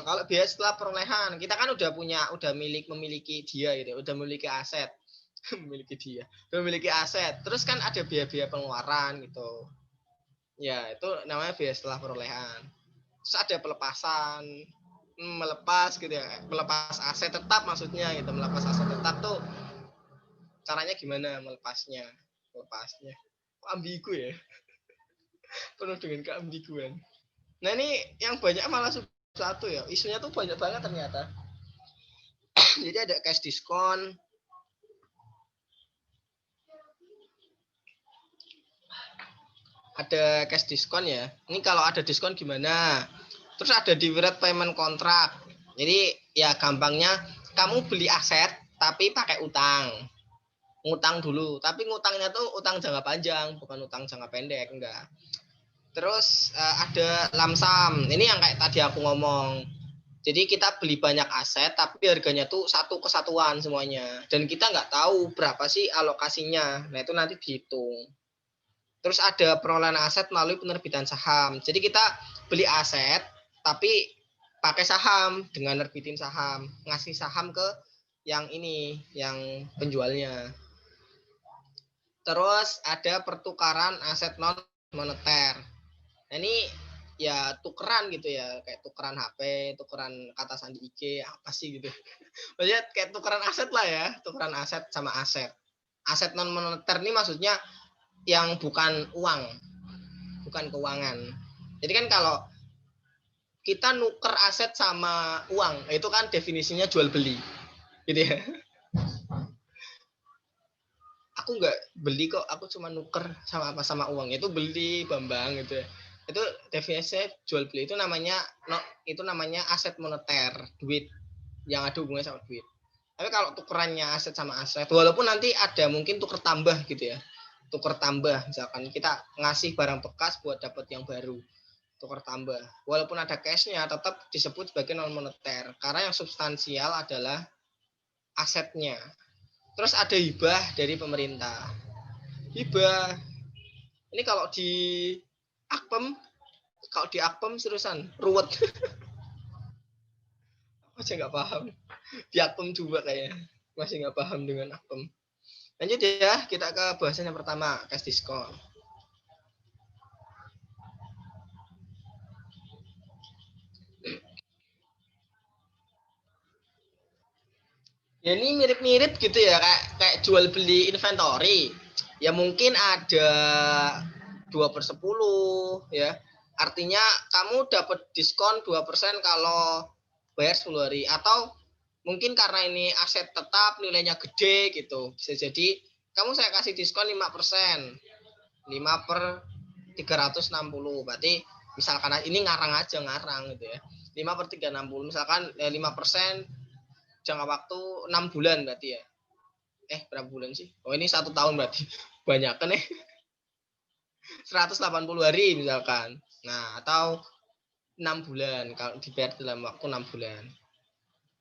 Kalau biaya setelah perolehan, kita kan udah memiliki dia gitu, udah memiliki aset. memiliki aset. Terus kan ada biaya-biaya pengeluaran gitu. Ya, itu namanya biaya setelah perolehan. Terus ada pelepasan, melepas gitu ya. Melepas aset tetap maksudnya gitu. Melepas aset tetap tuh caranya gimana melepasnya? Melepasnya. Kok ambigu ya? Penuh dengan keambiguan. Nah, ini yang banyak malah satu ya. Isunya tuh banyak banget ternyata. Jadi ada cash diskon, ada cash diskon ya. Ini kalau ada diskon gimana? Terus ada deferred payment contract. Jadi ya gampangnya kamu beli aset tapi pakai utang. Ngutang dulu, tapi ngutangnya tuh utang jangka panjang, bukan utang jangka pendek, enggak. Terus ada lamsam. Ini yang kayak tadi aku ngomong. Jadi kita beli banyak aset tapi harganya tuh satu kesatuan semuanya. Dan kita nggak tahu berapa sih alokasinya. Nah itu nanti dihitung. Terus ada perolehan aset melalui penerbitan saham. Jadi kita beli aset tapi pakai saham dengan nerbitin saham, ngasih saham ke yang ini, yang penjualnya. Terus ada pertukaran aset non moneter. Nah, ini ya tukeran gitu ya, kayak tukeran HP, tukeran kata sandi IG, apa sih gitu. Maksudnya kayak tukeran aset lah ya, tukeran aset sama aset. Aset non moneter ini maksudnya yang bukan uang, bukan keuangan. Jadi kan kalau kita nuker aset sama uang, itu kan definisinya jual beli, gitu ya. Aku nggak beli kok, aku cuma nuker sama apa sama uang, itu beli Bambang gitu ya. Itu definisinya jual beli, itu namanya aset moneter, duit yang ada hubungannya sama duit. Tapi kalau tukerannya aset sama aset, walaupun nanti ada mungkin tuker tambah gitu ya, tuker tambah, misalkan kita ngasih barang bekas buat dapat yang baru, tuker tambah. Walaupun ada cashnya, tetap disebut sebagai non moneter karena yang substansial adalah asetnya. Terus ada hibah dari pemerintah. Hibah ini kalau di Akpem seriusan ruwet. Masih nggak paham. Di Akpem juga kayaknya masih nggak paham dengan Akpem. Lanjut ya, kita ke bahasan yang pertama, cash diskon. Ya ini mirip-mirip gitu ya, kayak jual beli inventory. Ya mungkin ada 2/10 ya. Artinya kamu dapat diskon 2% kalau bayar 10 hari. Atau mungkin karena ini aset tetap nilainya gede gitu. Bisa jadi kamu saya kasih diskon 5%. 5 per 360. Berarti misalkan ini ngarang gitu ya. 5 per 360. Misalkan 5% jangka waktu 6 bulan berarti ya. Berapa bulan sih? Oh ini 1 tahun berarti. Banyak kan 180 hari misalkan. Nah, atau 6 bulan. Kalau dibayar dalam waktu 6 bulan.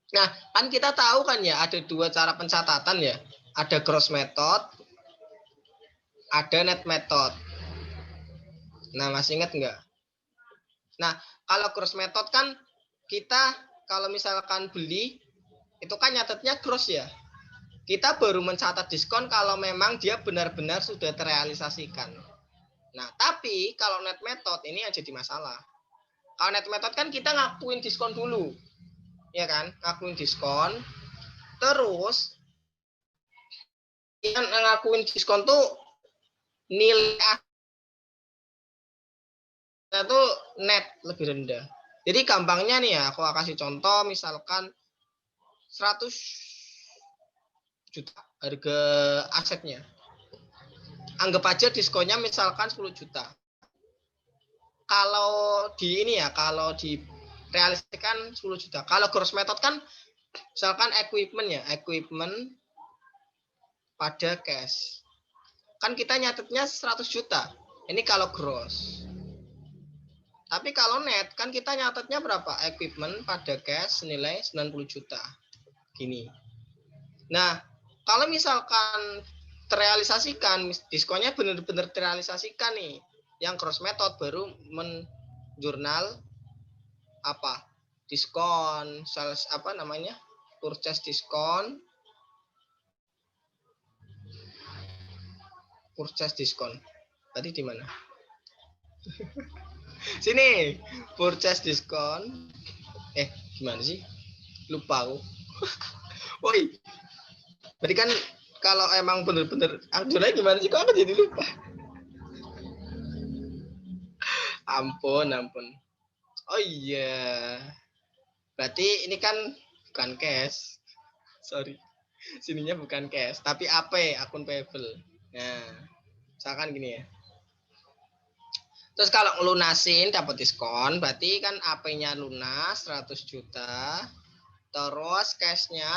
Nah, kan kita tahu kan ya, ada dua cara pencatatan ya. Ada gross method, ada net method. Nah, masih ingat nggak? Nah, kalau gross method kan kita kalau misalkan beli, itu kan nyatetnya gross ya. Kita baru mencatat diskon kalau memang dia benar-benar sudah terrealisasikan. Nah, tapi kalau net method ini yang jadi masalah. Kalau net method kan kita ngakuin diskon dulu. Ya kan? Ngakuin diskon. Terus yang ngakuin diskon tuh nilai itu net lebih rendah. Jadi gampangnya nih ya, aku kasih contoh misalkan 100 juta harga asetnya. Anggap aja diskonnya misalkan 10 juta. Kalau di ini ya, kalau direalisasikan 10 juta. Kalau gross method kan misalkan equipment ya, equipment pada cash. Kan kita nyatetnya 100 juta. Ini kalau gross. Tapi kalau net kan kita nyatetnya berapa? Equipment pada cash senilai 90 juta. Gini. Nah, kalau misalkan terrealisasikan, diskonnya benar-benar terrealisasikan nih. Yang cross method baru menjurnal apa? Diskon, sales apa namanya? Purchase diskon. Purchase diskon. Tadi di mana? Sini, purchase diskon. Gimana sih? Lupa aku. Woi. Berarti kan kalau emang bener-bener jurnalnya gimana sih, kok aku jadi lupa. Ampun. Oh iya. Berarti ini kan bukan cash. Sorry. Sininya bukan cash, tapi AP, akun payable. Nah, misalkan gini ya. Terus kalau ngelunasin dapat diskon, berarti kan AP-nya lunas 100 juta. Terus cash-nya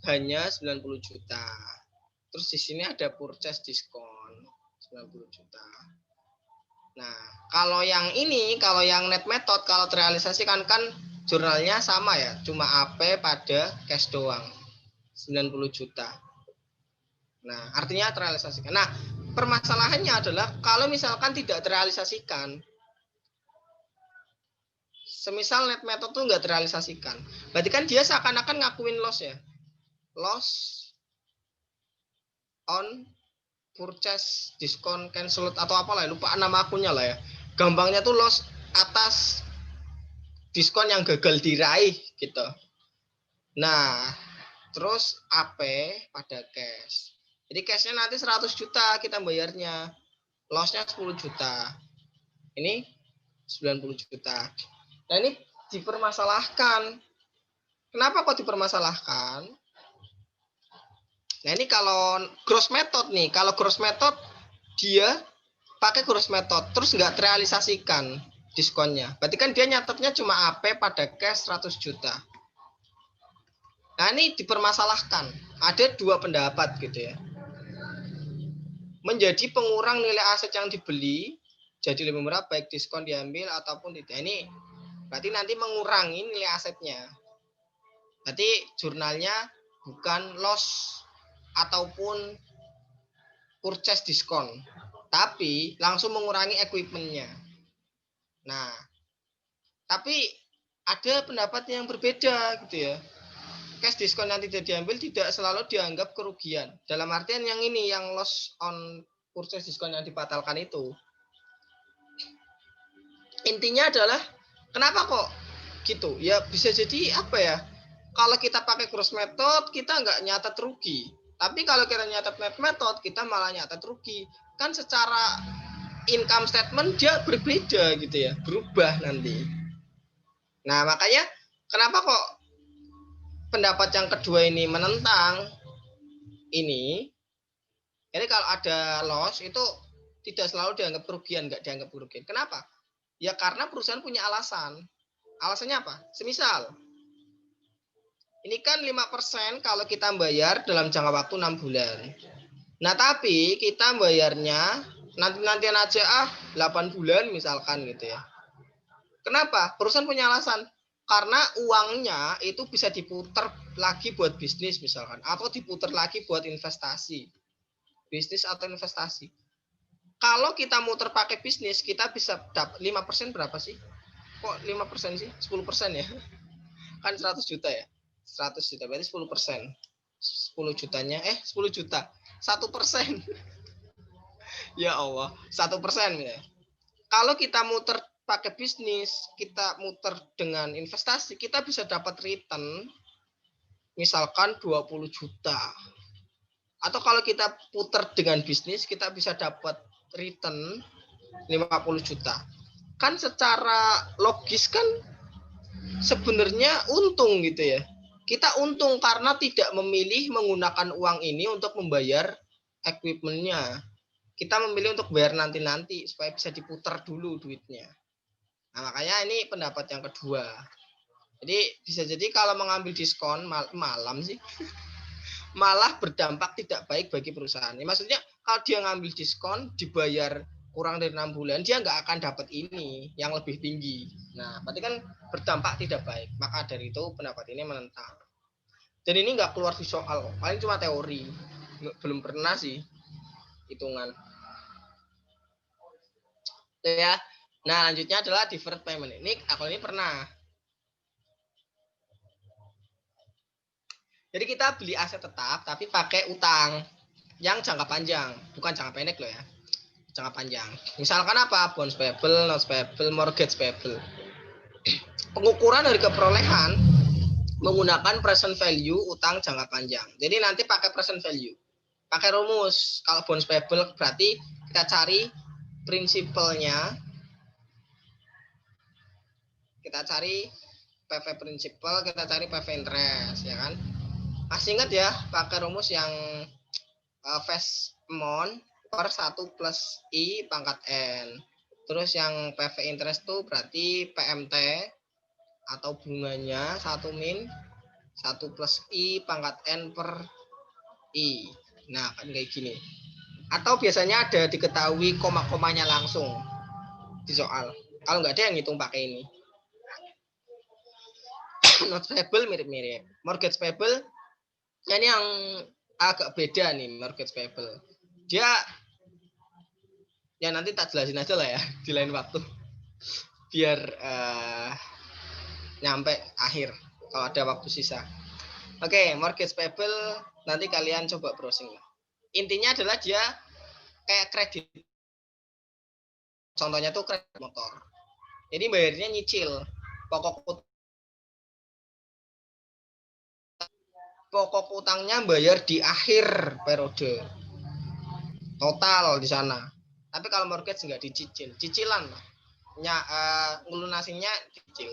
hanya 90 juta. Terus di sini ada purchase diskon 90 juta. Nah, kalau yang ini, kalau yang net method, kalau terrealisasikan kan jurnalnya sama ya, cuma AP pada cash doang 90 juta. Nah, artinya terrealisasikan. Nah, permasalahannya adalah kalau misalkan tidak terrealisasikan, semisal net method tuh nggak terrealisasikan, berarti kan dia seakan-akan ngakuin loss ya. Loss on purchase diskon cancelled atau apalah, lupa nama akunnya lah ya. Gampangnya tuh loss atas diskon yang gagal diraih gitu. Nah, terus AP pada cash. Jadi cashnya nanti 100 juta kita bayarnya. Lossnya 10 juta. Ini 90 juta. Nah, ini dipermasalahkan. Kenapa kok dipermasalahkan? Nah, ini kalau gross method nih. Kalau gross method dia pakai gross method terus nggak terrealisasikan diskonnya. Berarti kan dia nyatetnya cuma AP pada cash 100 juta. Nah, ini dipermasalahkan. Ada dua pendapat gitu ya. Menjadi pengurang nilai aset yang dibeli, jadi lebih murah baik diskon diambil ataupun tidak. Ini berarti nanti mengurangi nilai asetnya. Berarti jurnalnya bukan loss ataupun purchase diskon, tapi langsung mengurangi equipment-nya. Nah, tapi ada pendapat yang berbeda gitu ya. Cash diskon yang tidak diambil tidak selalu dianggap kerugian. Dalam artian yang ini, yang loss on purchase diskon yang dibatalkan itu. Intinya adalah, kenapa kok gitu? Ya bisa jadi apa ya, kalau kita pakai gross method, kita nggak nyatet rugi. Tapi kalau kita nyatet net method, kita malah nyatet rugi. Kan secara income statement dia berbeda gitu ya, berubah nanti. Nah, makanya kenapa kok pendapat yang kedua ini menentang ini. Jadi kalau ada loss itu tidak selalu dianggap kerugian, nggak dianggap kerugian. Kenapa? Ya karena perusahaan punya alasan. Alasannya apa? Semisal, ini kan 5% kalau kita bayar dalam jangka waktu 6 bulan. Nah, tapi kita bayarnya nanti-nantian aja 8 bulan misalkan gitu ya. Kenapa? Perusahaan punya alasan. Karena uangnya itu bisa diputar lagi buat bisnis misalkan, atau diputar lagi buat investasi. Bisnis atau investasi. Kalau kita muter pakai bisnis, kita bisa dapat 5% berapa sih? Kok 5% sih? 10% ya? Kan 100 juta ya? 100 juta berarti 10%. 10 jutanya 10 juta. 1%. Ya Allah, 1% ya. Kalau kita muter pakai bisnis, kita muter dengan investasi, kita bisa dapat return misalkan 20 juta. Atau kalau kita putar dengan bisnis, kita bisa dapat return 50 juta. Kan secara logis kan sebenarnya untung gitu ya. Kita untung karena tidak memilih menggunakan uang ini untuk membayar equipment-nya. Kita memilih untuk bayar nanti-nanti supaya bisa diputar dulu duitnya. Nah, makanya ini pendapat yang kedua. Jadi bisa jadi kalau mengambil diskon malam sih malah berdampak tidak baik bagi perusahaan. Ya, maksudnya kalau dia ngambil diskon dibayar kurang dari 6 bulan, dia nggak akan dapat ini yang lebih tinggi. Nah, berarti kan berdampak tidak baik. Maka dari itu pendapat ini menentang. Dan ini nggak keluar di soal, paling cuma teori. Belum pernah sih hitungan. Ya. Nah, lanjutnya adalah deferred payment. Ini aku ini pernah. Jadi kita beli aset tetap tapi pakai utang yang jangka panjang, bukan jangka pendek loh ya. Jangka panjang. Misalkan apa? Bonds payable, notes payable, mortgage payable. Pengukuran harga perolehan menggunakan present value utang jangka panjang. Jadi nanti pakai present value. Pakai rumus. Kalau bonds payable berarti kita cari prinsipalnya. Kita cari PV principal, kita cari PV interest, ya kan? Masih ingat ya, pakai rumus yang face amount per 1 plus I pangkat N. Terus yang PV interest itu berarti PMT atau bunganya 1 min 1 plus I pangkat N per I. Nah, kan kayak gini. Atau biasanya ada diketahui koma-komanya langsung di soal. Kalau nggak ada yang ngitung pakai ini. Notes payable mirip-mirip. Mortgage payable ini yang agak beda nih, mortgage payable. Dia ya nanti tak jelasin aja lah ya di lain waktu. Biar nyampe akhir kalau ada waktu sisa. Oke, mortgage payable nanti kalian coba browsing lah. Intinya adalah dia kayak kredit. Contohnya tuh kredit motor. Jadi bayarnya nyicil. Pokok utangnya bayar di akhir periode. Total di sana. Tapi kalau mortgage nggak dicicil, cicilan lah. Ngelunasinya cicil.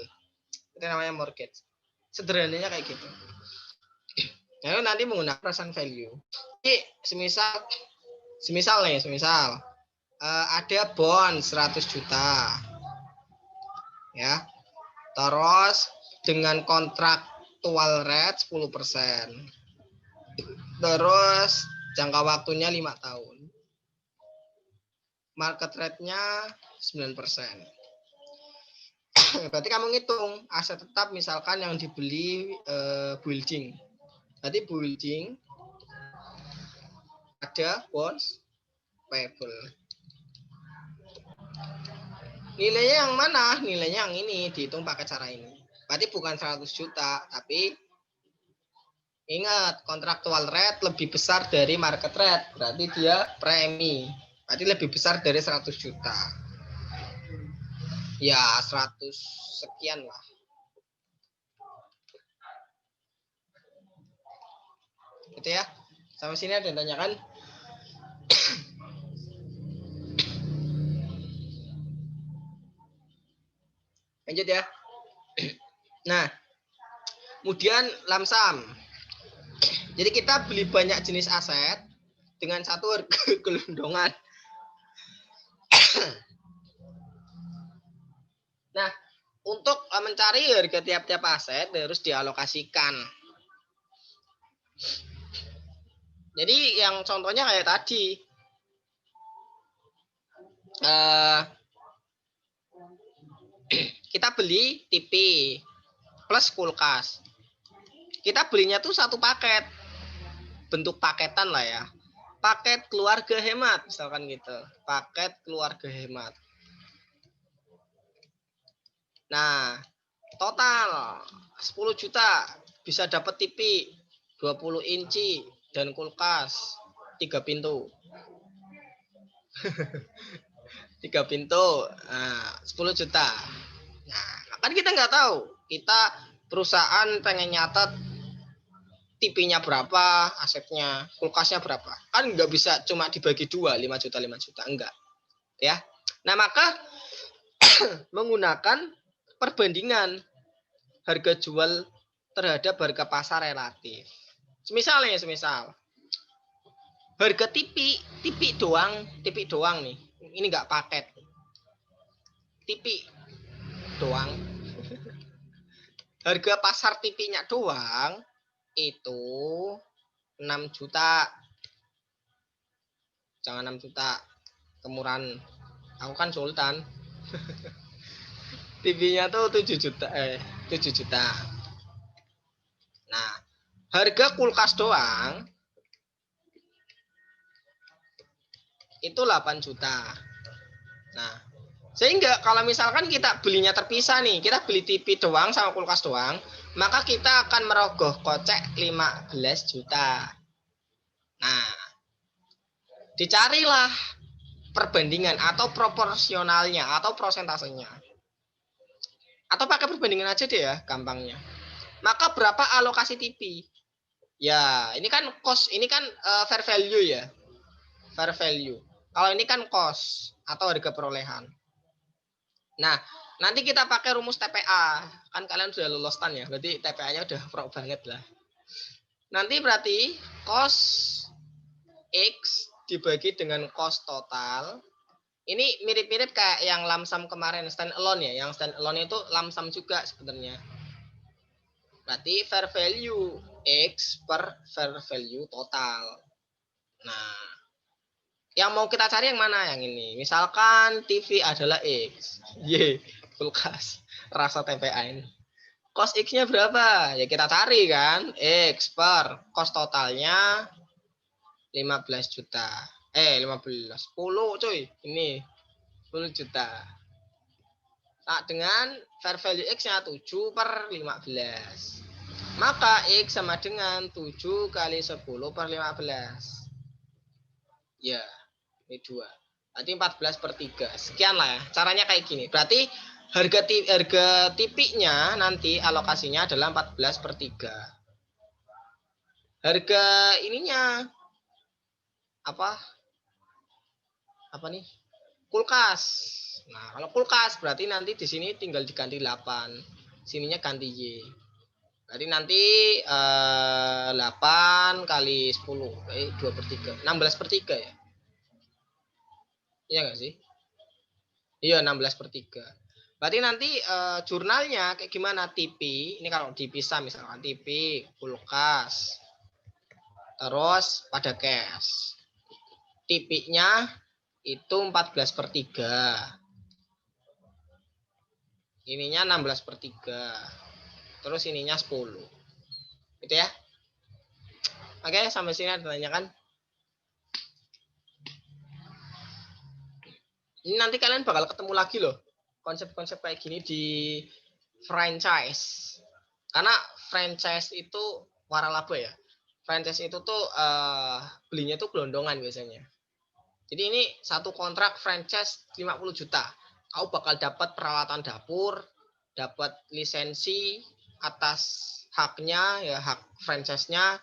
Itu namanya mortgage. Sederhananya kayak gitu. Nah, nanti menggunakan present value. Jadi semisal ada bond 100 juta. Ya. Terus dengan kontraktual rate 10%. Terus jangka waktunya 5 tahun. Market rate-nya 9%. Berarti kamu ngitung aset tetap misalkan yang dibeli building. Berarti building ada bonds payable. Nilainya yang mana? Nilainya yang ini, dihitung pakai cara ini. Berarti bukan 100 juta, tapi ingat kontraktual rate lebih besar dari market rate. Berarti dia premi. Berarti lebih besar dari 100 juta. Ya, 100 sekian lah. Gitu ya. Sampai sini ada yang tanyakan? Lanjut ya. Nah, kemudian lamsam. Jadi kita beli banyak jenis aset dengan satu harga gelondongan. Nah, untuk mencari harga tiap-tiap aset harus dialokasikan. Jadi yang contohnya kayak tadi. kita beli TV plus kulkas. Kita belinya tuh satu paket. Bentuk paketan lah ya. Paket keluarga hemat misalkan gitu. Paket keluarga hemat. Nah, total 10 juta bisa dapat TV 20 inci dan kulkas 3 pintu. 3 pintu, nah, 10 juta. Nah, kan kita nggak tahu. Kita perusahaan pengen nyatet TV-nya berapa, asetnya, kulkasnya berapa. Kan nggak bisa cuma dibagi dua, 5 juta, 5 juta. Enggak. Ya. Nah, maka menggunakan perbandingan harga jual terhadap harga pasar relatif. Semisal harga TV doang nih. Ini enggak paket. TV doang. Harga pasar TV-nya doang itu 6 juta. Jangan 6 juta. Kemurahan. Aku kan sultan. TV-nya tuh 7 juta. 7 juta. Nah, harga kulkas doang itu 8 juta. Nah, sehingga kalau misalkan kita belinya terpisah nih, kita beli TV doang sama kulkas doang, maka kita akan merogoh kocek 15 juta. Nah, dicarilah perbandingan atau proporsionalnya atau prosentasenya. Atau pakai perbandingan aja deh ya, gampangnya. Maka berapa alokasi TV? Ya, ini kan cost, ini kan fair value ya. Fair value. Kalau ini kan cost atau harga perolehan. Nah, nanti kita pakai rumus TPA. Kan kalian sudah lulus TAN ya, berarti TPA-nya udah pro banget lah. Nanti berarti cost X dibagi dengan cost total. Ini mirip-mirip kayak yang lamsam kemarin, stand alone ya. Yang stand alone itu lamsam juga sebenarnya. Berarti fair value X per fair value total. Nah, yang mau kita cari yang mana? Yang ini. Misalkan TV adalah X. Kulkas. Rasa TPA ini. Cost X-nya berapa? Ya kita cari kan. X per cost totalnya 15 juta. 15. 10 cuy. Ini 10 juta. Nah, dengan fair value X-nya 7 per 15. Maka X sama dengan 7 kali 10 per 15. Ya, ini 2. Berarti 14 per 3. Sekian lah ya. Caranya kayak gini. Berarti harga TV-nya nanti alokasinya adalah 14 per 3. Harga ininya apa nih? Kulkas. Nah, kalau kulkas berarti nanti di sini tinggal diganti 8. Sininya ganti Y. Berarti nanti 8 kali 10. 2 per 3. 16 per 3 ya? Iya nggak sih? Iya, 16 per 3. Berarti nanti jurnalnya kayak gimana? TV, ini kalau dipisah misalkan TV, kulkas, terus pada cash. TV-nya itu 14 per 3. Ininya 16 per 3. Terus ininya 10. Gitu ya. Oke, sampai sini ada tanyakan. Ini nanti kalian bakal ketemu lagi loh konsep-konsep kayak gini di franchise. Karena franchise itu waralaba ya. Franchise itu tuh belinya tuh gelondongan biasanya. Jadi ini satu kontrak franchise 50 juta. Kau bakal dapat peralatan dapur, dapat lisensi atas haknya ya, hak franchise-nya,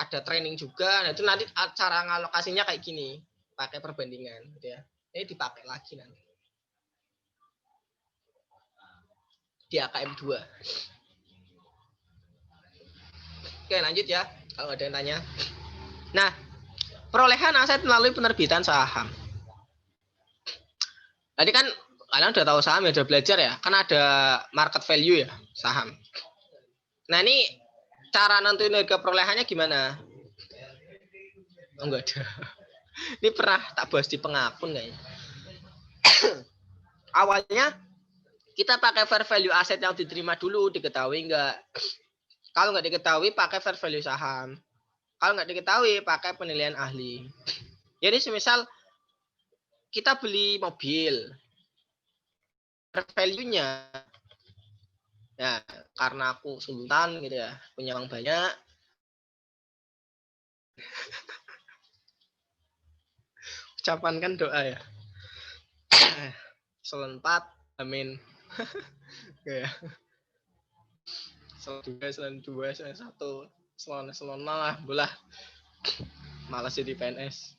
ada training juga. Nah, itu nanti cara ngalokasinya kayak gini, pakai perbandingan gitu ya. Ini dipakai lagi nanti di AKM 2. Oke, lanjut ya kalau ada yang tanya. Nah, perolehan aset melalui penerbitan saham. Tadi kan kalian udah tahu saham ya, udah belajar ya, kan ada market value ya saham. Nah, ini cara nentuin harga perolehannya gimana? Oh, enggak ada. Ini pernah tak bahas di pengapun kayaknya. Awalnya Kita pakai fair value aset yang diterima dulu, diketahui enggak? Kalau nggak diketahui, pakai fair value saham. Kalau nggak diketahui, pakai penilaian ahli. Jadi semisal kita beli mobil, fair value-nya, ya karena aku sultan gitu ya, punya uang banyak, ucapan kan doa ya. Selon 4, amin. Ya. Selon 2, selon 1, selon 0 lah, bolah. Malas jadi PNS.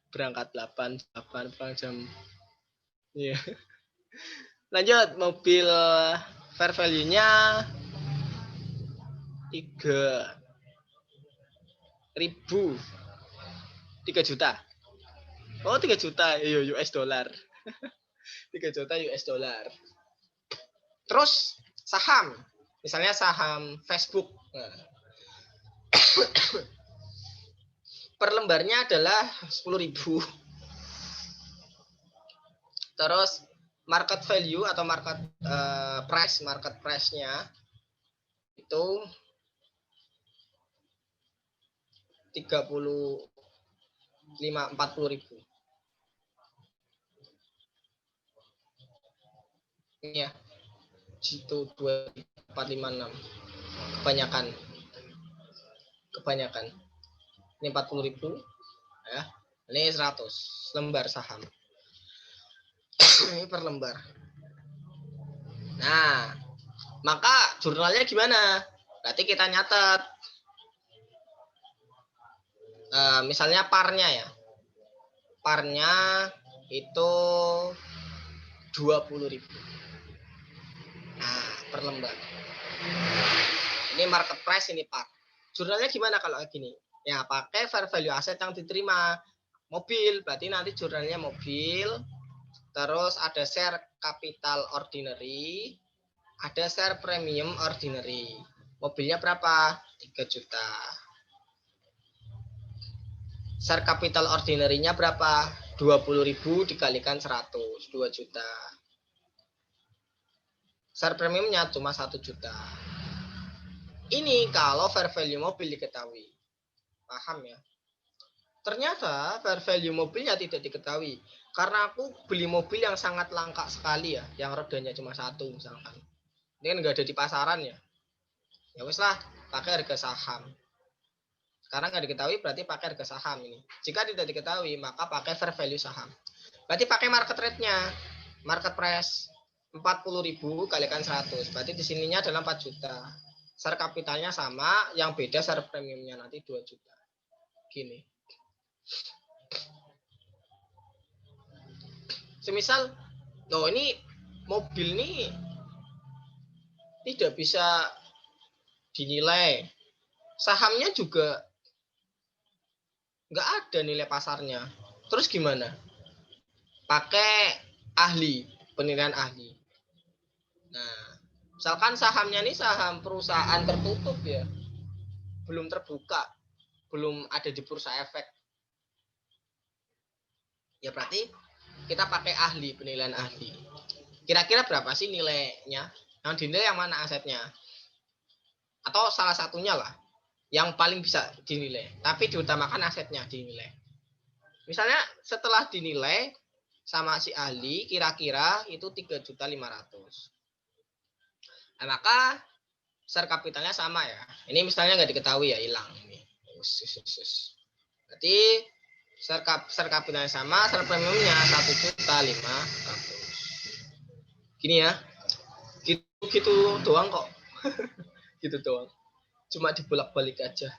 Berangkat 8 pulang jam. Iya. Lanjut, mobil fair value-nya 3 juta. Oh, 3 juta US dollar. 3 juta US dollar. Terus saham. Misalnya saham Facebook. Nah. Per lembarnya adalah 10.000. Terus market value atau market price-nya itu 40.000. Ini ya. Situ 2456. Kebanyakan. Ini 40.000 ya. Ini 100 lembar saham. Ini per lembar. Nah, maka jurnalnya gimana? Berarti kita nyatet. Misalnya parnya ya. Parnya itu 20.000. Nah, per lembar. Ini market price, ini par. Jurnalnya gimana kalau gini? Ya, pakai fair value aset yang diterima. Mobil, berarti nanti jurnalnya mobil. Terus ada share capital ordinary, ada share premium ordinary. Mobilnya berapa? 3 juta. Share capital ordinary-nya berapa? 20.000 dikalikan 100, 2 juta. Share premiumnya cuma 1 juta. Ini kalau fair value mobil diketahui. Paham ya? Ternyata fair value mobilnya tidak diketahui. Karena aku beli mobil yang sangat langka sekali ya. Yang rodanya cuma 1 misalkan. Ini kan nggak ada di pasaran ya. Ya wes lah, pakai harga saham. Karena nggak diketahui berarti pakai harga saham ini. Jika tidak diketahui maka pakai fair value saham. Berarti pakai market rate-nya. Market price 40.000 kalikan 100. Berarti di sininya adalah 4 juta. Share kapitalnya sama, yang beda share premiumnya nanti 2 juta. Gini. Semisal, ini mobil ini tidak bisa dinilai. Sahamnya juga nggak ada nilai pasarnya. Terus gimana? Pakai ahli, penilaian ahli. Nah, misalkan sahamnya ini saham perusahaan tertutup ya, belum terbuka, belum ada di bursa efek. Ya berarti kita pakai ahli, penilaian ahli. Kira-kira berapa sih nilainya? Yang dinilai yang mana asetnya? Atau salah satunya lah, yang paling bisa dinilai. Tapi diutamakan asetnya dinilai. Misalnya setelah dinilai sama si ahli, kira-kira itu 3.500.000. Nah, maka share kapitalnya sama ya. Ini misalnya nggak diketahui ya, hilang. Berarti share kapitalnya sama, share premiumnya 1.500.000. Gini ya, gitu doang kok. Gitu doang. Cuma dibolak-balik aja.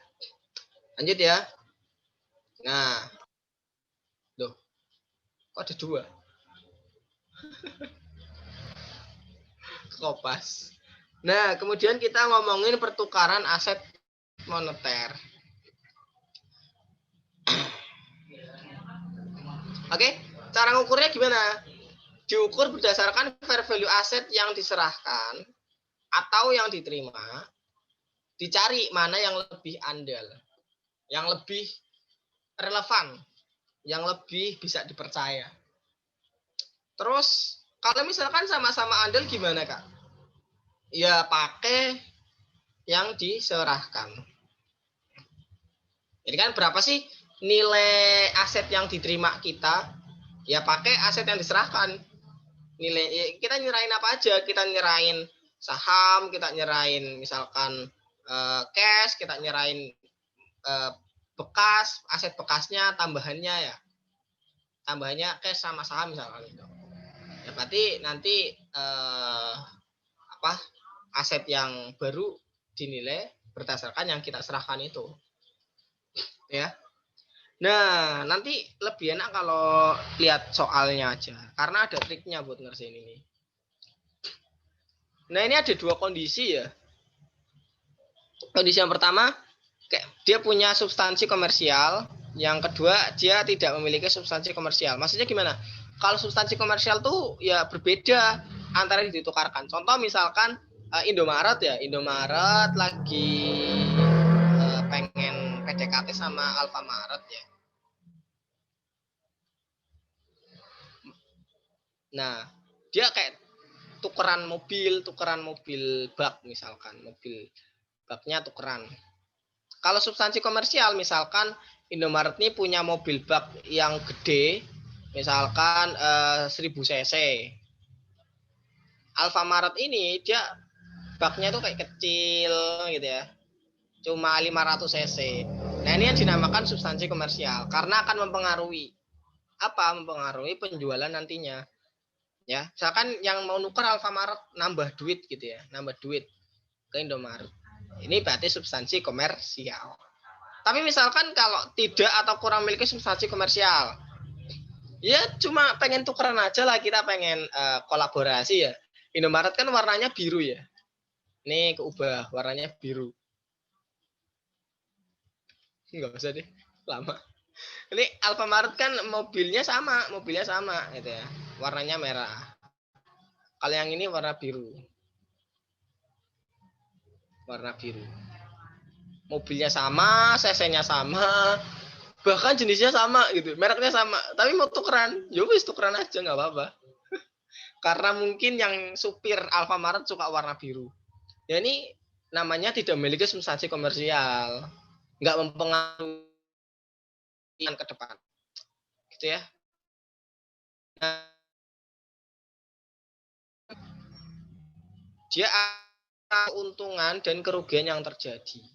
Lanjut ya. Nah, loh, kok ada 2? Kopas. Nah, kemudian kita ngomongin pertukaran aset moneter. Oke, cara ngukurnya gimana? Diukur berdasarkan fair value aset yang diserahkan atau yang diterima. Dicari mana yang lebih andal, yang lebih relevan, yang lebih bisa dipercaya. Terus Kalau misalkan sama-sama andal gimana, Kak? Ya pakai yang diserahkan. Jadi kan berapa sih nilai aset yang diterima kita? Ya pakai aset yang diserahkan. Nilai ya, kita nyerahin apa aja? Kita nyerahin saham, kita nyerahin misalkan cash, kita nyerahin bekas, aset bekasnya, tambahannya ya. Tambahannya cash sama saham misalkan itu. Ya berarti nanti aset yang baru dinilai berdasarkan yang kita serahkan itu. Ya. Nah, nanti lebih enak kalau lihat soalnya aja karena ada triknya buat ngerjain ini. Nah, ini ada dua kondisi ya. Kondisi yang pertama, dia punya substansi komersial. Yang kedua, dia tidak memiliki substansi komersial. Maksudnya gimana? Kalau substansi komersial tuh ya berbeda antara ditukarkan. Contoh misalkan Indomaret ya. Indomaret lagi pengen PDKT sama Alfamaret ya. Nah, dia kayak tukeran mobil bak misalkan. Mobil baknya tukeran. Kalau substansi komersial misalkan Indomaret ini punya mobil bak yang gede, misalkan 1000 cc. Alfamaret ini dia baknya tuh kayak kecil gitu ya. Cuma 500 cc. Nah, ini yang dinamakan substansi komersial karena akan mempengaruhi mempengaruhi penjualan nantinya. Ya, misalkan yang mau nuker Alfamaret nambah duit gitu ya, nambah duit ke Indomaret. Ini berarti substansi komersial. Tapi misalkan kalau tidak atau kurang memiliki substansi komersial, ya cuma pengen tukeran aja lah, kita pengen kolaborasi ya. Indomaret kan warnanya biru ya. Ini keubah warnanya biru. Enggak usah deh, lama. Ini Alfamaret kan mobilnya sama gitu ya. Warnanya merah. Kalau yang ini warna biru. Warna biru. Mobilnya sama, cc-nya sama, bahkan jenisnya sama gitu, mereknya sama, tapi mau tukeran, ya wis tukeran aja nggak apa-apa. Karena mungkin yang supir Alfamaret suka warna biru. Ya ini namanya tidak memiliki substansi komersial, nggak mempengaruhi ke depan, gitu ya. Nah, dia ada keuntungan dan kerugian yang terjadi.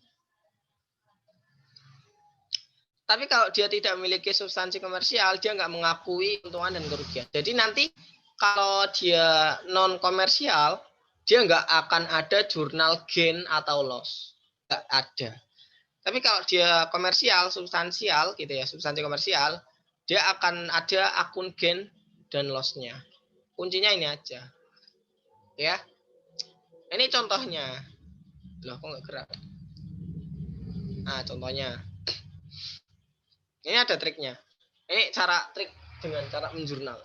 Tapi kalau dia tidak memiliki substansi komersial, dia nggak mengakui keuntungan dan kerugian. Jadi nanti kalau dia non komersial, dia nggak akan ada jurnal gain atau loss. Nggak ada. Tapi kalau dia komersial, substansial gitu ya, substansi komersial, dia akan ada akun gain dan loss-nya. Kuncinya ini aja. Ya. Ini contohnya. Loh, kok nggak gerak? Nah, contohnya. Ini ada triknya. Ini trik dengan cara menjurnal.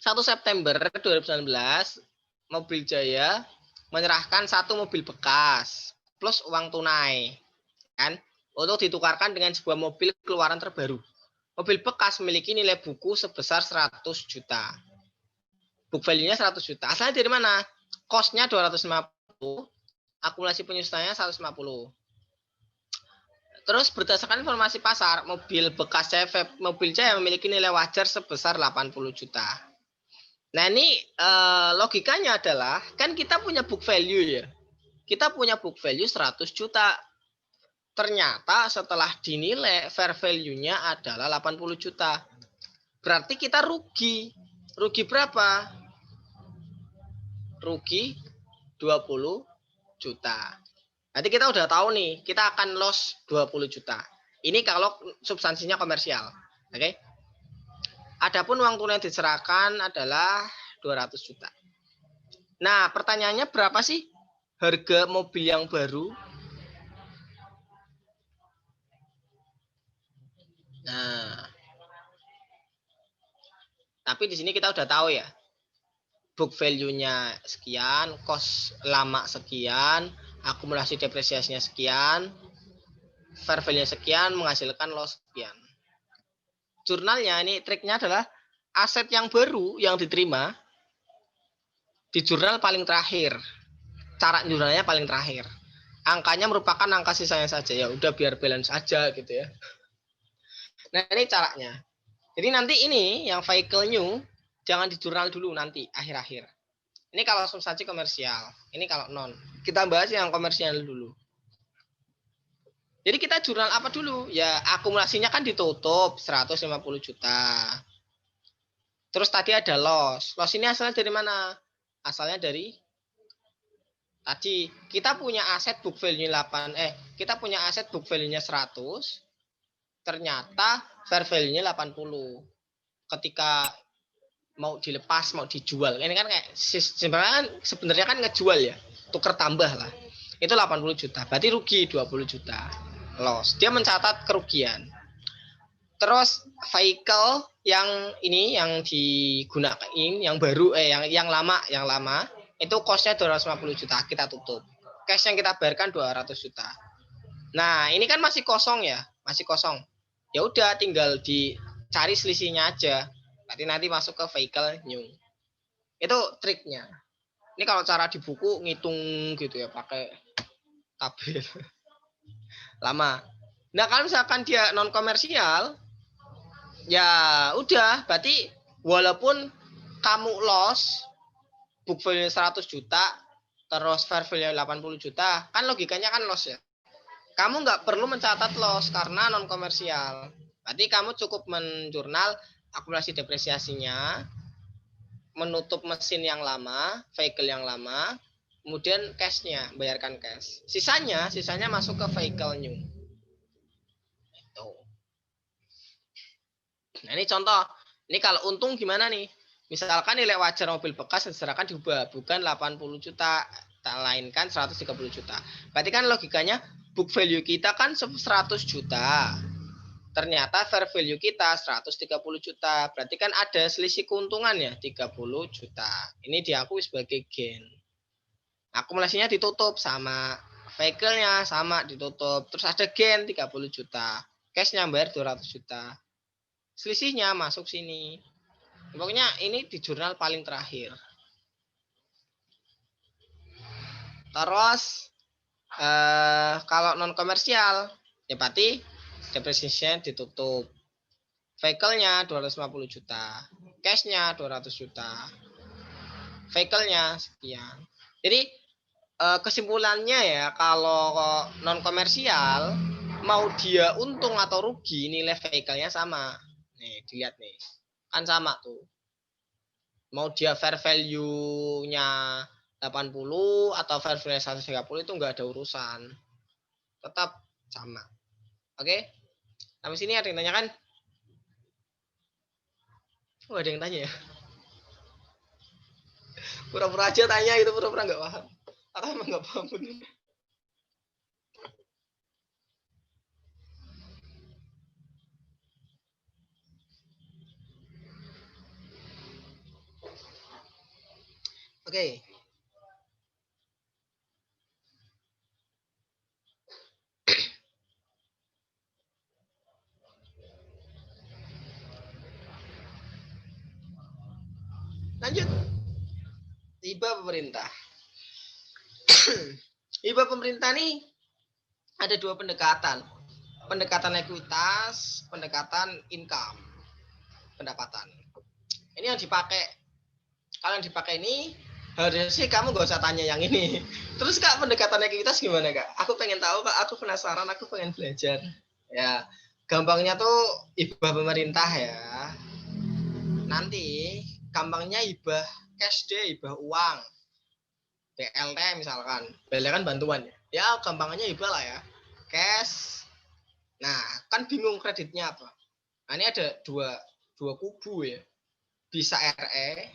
1 September 2019, Mobil Jaya menyerahkan 1 mobil bekas plus uang tunai kan untuk ditukarkan dengan sebuah mobil keluaran terbaru. Mobil bekas memiliki nilai buku sebesar 100 juta. Book value-nya 100 juta. Asalnya dari mana? Cost-nya 250, akumulasi penyusunannya 150. Terus berdasarkan informasi pasar, mobil bekas Mobil Jaya memiliki nilai wajar sebesar 80 juta. Nah, ini logikanya adalah kan kita punya book value ya. Kita punya book value 100 juta. Ternyata setelah dinilai fair value-nya adalah 80 juta. Berarti kita rugi. Rugi berapa? Rugi 20 juta. Nanti kita udah tahu nih, kita akan loss 20 juta. Ini kalau substansinya komersial. Oke. Adapun uang tunai diserahkan adalah 200 juta. Nah, pertanyaannya berapa sih harga mobil yang baru? Nah, tapi di sini kita udah tahu ya. Book value-nya sekian, cost lama sekian, akumulasi depresiasinya sekian. fair value sekian menghasilkan loss sekian. Jurnalnya ini triknya adalah aset yang baru yang diterima di jurnal paling terakhir. Cara jurnalnya paling terakhir. Angkanya merupakan angka sisanya saja. Ya udah biar balance aja gitu ya. Nah, ini caranya. Jadi nanti ini yang vehicle new jangan di jurnal dulu nanti akhir-akhir. Ini kalau substansi komersial. Ini kalau non. Kita bahas yang komersial dulu. Jadi kita jurnal apa dulu? Ya akumulasinya kan ditutup 150 juta. Terus tadi ada loss. Loss ini asalnya dari mana? Asalnya dari tadi kita punya aset book value 8 kita punya aset book value-nya 100. Ternyata fair value-nya 80. Ketika mau dilepas, mau dijual. Ini kan kayak sebenarnya kan ngejual ya. Tuker tambah lah. Itu 80 juta. Berarti rugi 20 juta. Loss. Dia mencatat kerugian. Terus vehicle yang ini yang digunakan yang baru yang lama itu cost-nya 250 juta kita tutup. Cash yang kita bayarkan 200 juta. Nah, ini kan masih kosong ya, masih kosong. Ya udah tinggal dicari selisihnya aja. Nanti masuk ke vehicle new. Itu triknya. Ini kalau cara di buku ngitung gitu ya pakai tabel. Lama. Nah, kalau misalkan dia non komersial ya udah berarti walaupun kamu loss book value 100 juta terus fair value 80 juta kan logikanya kan loss ya. Kamu nggak perlu mencatat loss karena non komersial. Berarti kamu cukup menjurnal akumulasi depresiasinya, menutup mesin yang lama, vehicle yang lama, kemudian cash-nya, bayarkan cash. Sisanya masuk ke vehicle new. Itu. Nah, ini contoh. Ini kalau untung gimana nih? Misalkan nilai wajar mobil bekas diserahkan diubah, bukan 80 juta, melainkan 130 juta. Berarti kan logikanya book value kita kan 100 juta. Ternyata fair value kita 130 juta. Berarti kan ada selisih keuntungan ya 30 juta. Ini diakui sebagai gain. Akumulasinya ditutup sama vehicle-nya sama ditutup. Terus ada gain 30 juta. Cash-nya bayar 200 juta. Selisihnya masuk sini. Pokoknya ini di jurnal paling terakhir. Terus kalau non komersial ya berarti depresiasinya ditutup. Vehicle-nya 250 juta. Cash-nya 200 juta. Vehicle-nya sekian. Jadi kesimpulannya ya kalau non komersial mau dia untung atau rugi nilai vehicle-nya sama. Nih, dilihat nih. Kan sama tuh. Mau dia fair value-nya 80 atau fair value 130 itu enggak ada urusan. Tetap sama. Oke? Sampai sini ada yang tanya kan? Oh, ada yang tanya ya? Pura-pura aja tanya itu pura-pura enggak paham. Atau emang enggak paham bener. Oke. Lanjut. Hibah pemerintah. Hibah pemerintah nih ada dua pendekatan. Pendekatan ekuitas, pendekatan income. Pendapatan. Ini yang dipakai. Kalau yang dipakai ini harusnya sih kamu gak usah tanya yang ini. Terus Kak, pendekatan ekuitas gimana Kak? Aku pengen tahu Kak, aku penasaran, aku pengen belajar. Ya, gampangnya tuh hibah pemerintah ya. Nanti gampangnya hibah cash deh, hibah uang. BLT misalkan. BLT kan bantuan ya. Ya, gampangnya hibah lah ya. Cash. Nah, kan bingung kreditnya apa. Nah, ini ada dua kubu ya. Bisa RE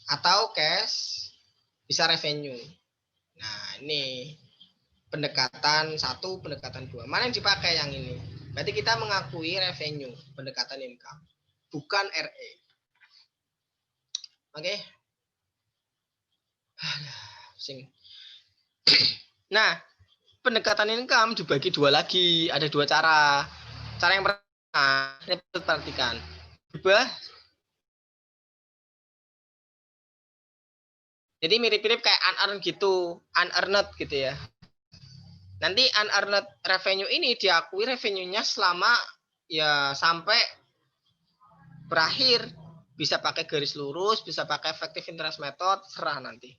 atau cash, bisa revenue. Nah, ini pendekatan 1, pendekatan 2. Mana yang dipakai yang ini? Berarti kita mengakui revenue, pendekatan income, bukan RE. Oke? Pusing. Nah, pendekatan income dibagi dua lagi. Ada dua cara. Cara yang pertama, ini perhatikan. Hibah. Jadi mirip-mirip kayak unearned gitu, unearned gitu ya. Nanti unearned revenue ini diakui revenue-nya selama ya sampai berakhir. Bisa pakai garis lurus, bisa pakai effective interest method, serah nanti.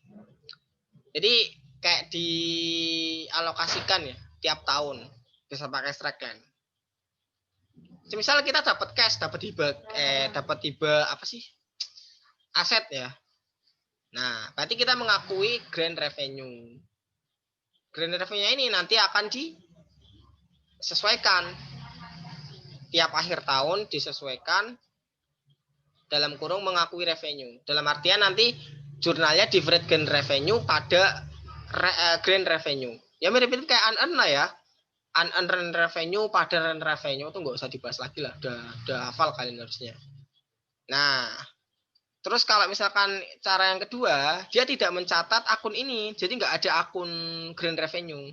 Jadi kayak dialokasikan ya tiap tahun, bisa pakai strike line. Misal kita dapat cash, dapat hibah apa sih? Aset ya. Nah, berarti kita mengakui grand revenue. Grand revenue ini nanti akan disesuaikan. Tiap akhir tahun disesuaikan dalam kurung mengakui revenue. Dalam artian nanti jurnalnya divert grand revenue pada grand revenue. Ya mirip-mirip kayak unearned lah ya. Unearned revenue pada earned revenue itu nggak usah dibahas lagi lah. Udah hafal kalian harusnya. Nah, terus kalau misalkan cara yang kedua, dia tidak mencatat akun ini. Jadi nggak ada akun grand revenue.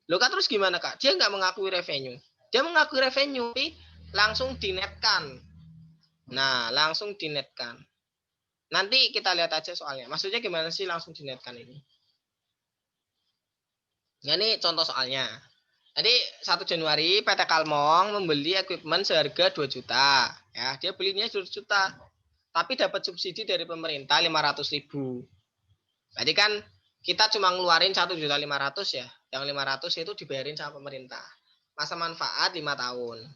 Loh kan terus gimana Kak? Dia nggak mengakui revenue. Dia mengakui revenue, tapi langsung dinetkan. Nah, langsung dinetkan. Nanti kita lihat aja soalnya. Maksudnya gimana sih langsung dinetkan ini? Nah, ini contoh soalnya. Jadi 1 Januari PT Kalmong membeli equipment seharga 2 juta. Ya, dia belinya 2 juta. Tapi dapat subsidi dari pemerintah 500.000. Berarti kan kita cuma ngeluarin 1.500.000 ya. Yang 500 itu dibayarin sama pemerintah. Masa manfaat 5 tahun.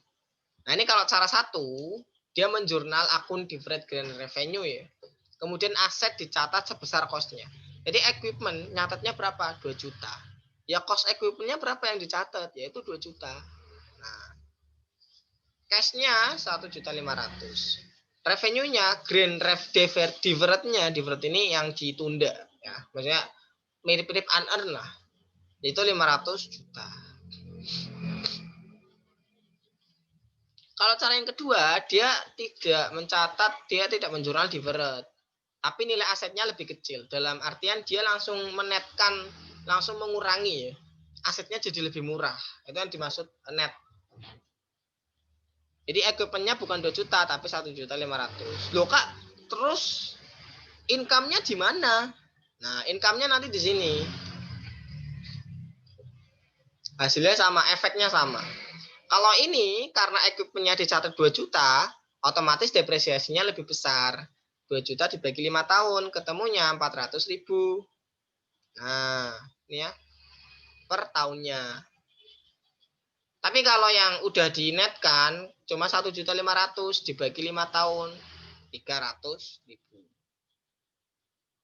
Nah, ini kalau cara satu, dia menjurnal akun divert grand revenue ya. Kemudian aset dicatat sebesar cost-nya. Jadi equipment nyatatnya berapa? 2 juta. Ya cost equipment-nya berapa yang dicatat? Yaitu 2 juta. Nah, cash-nya 1.500.000. Revenue-nya grand divert-nya, divert ini yang ditunda ya. Maksudnya mirip-mirip unearned lah. Itu 500 juta. Kalau cara yang kedua, dia tidak mencatat, dia tidak menjurnal divert. Tapi nilai asetnya lebih kecil. Dalam artian dia langsung menetkan, langsung mengurangi ya. Asetnya jadi lebih murah. Itu yang dimaksud net. Jadi equipment-nya bukan 2 juta, tapi 1.500.000. Loh Kak, terus income-nya di mana? Nah, income-nya nanti di sini. Hasilnya sama, efeknya sama. Kalau ini karena equipment-nya dicatat 2 juta, otomatis depresiasinya lebih besar. 2 juta dibagi 5 tahun, ketemunya 400.000. Nah, ini ya. Per tahunnya. Tapi kalau yang udah dinetkan cuma 1.500.000 dibagi 5 tahun 300.000.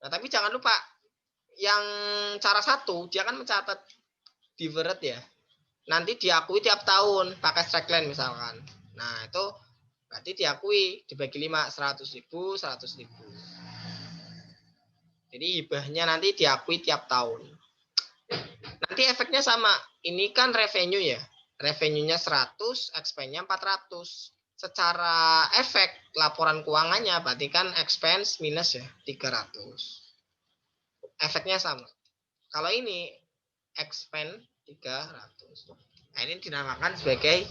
Nah, tapi jangan lupa yang cara satu dia kan mencatat divert ya. Nanti diakui tiap tahun pakai strike line misalkan. Nah, itu berarti diakui dibagi 5 100.000 100.000. Jadi hibahnya nanti diakui tiap tahun. Nanti efeknya sama. Ini kan revenue ya. Revenue-nya 100, expense-nya 400. Secara efek laporan keuangannya berarti kan expense minus ya 300. Efeknya sama. Kalau ini expense 300. Nah, ini dinamakan sebagai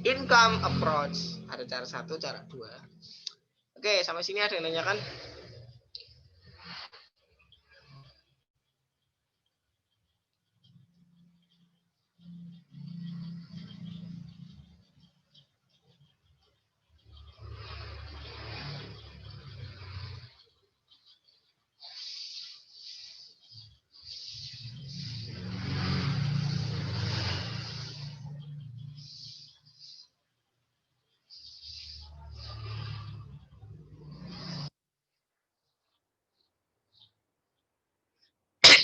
income approach. Ada cara satu, cara dua. Oke, sampai sini ada yang nanyakan?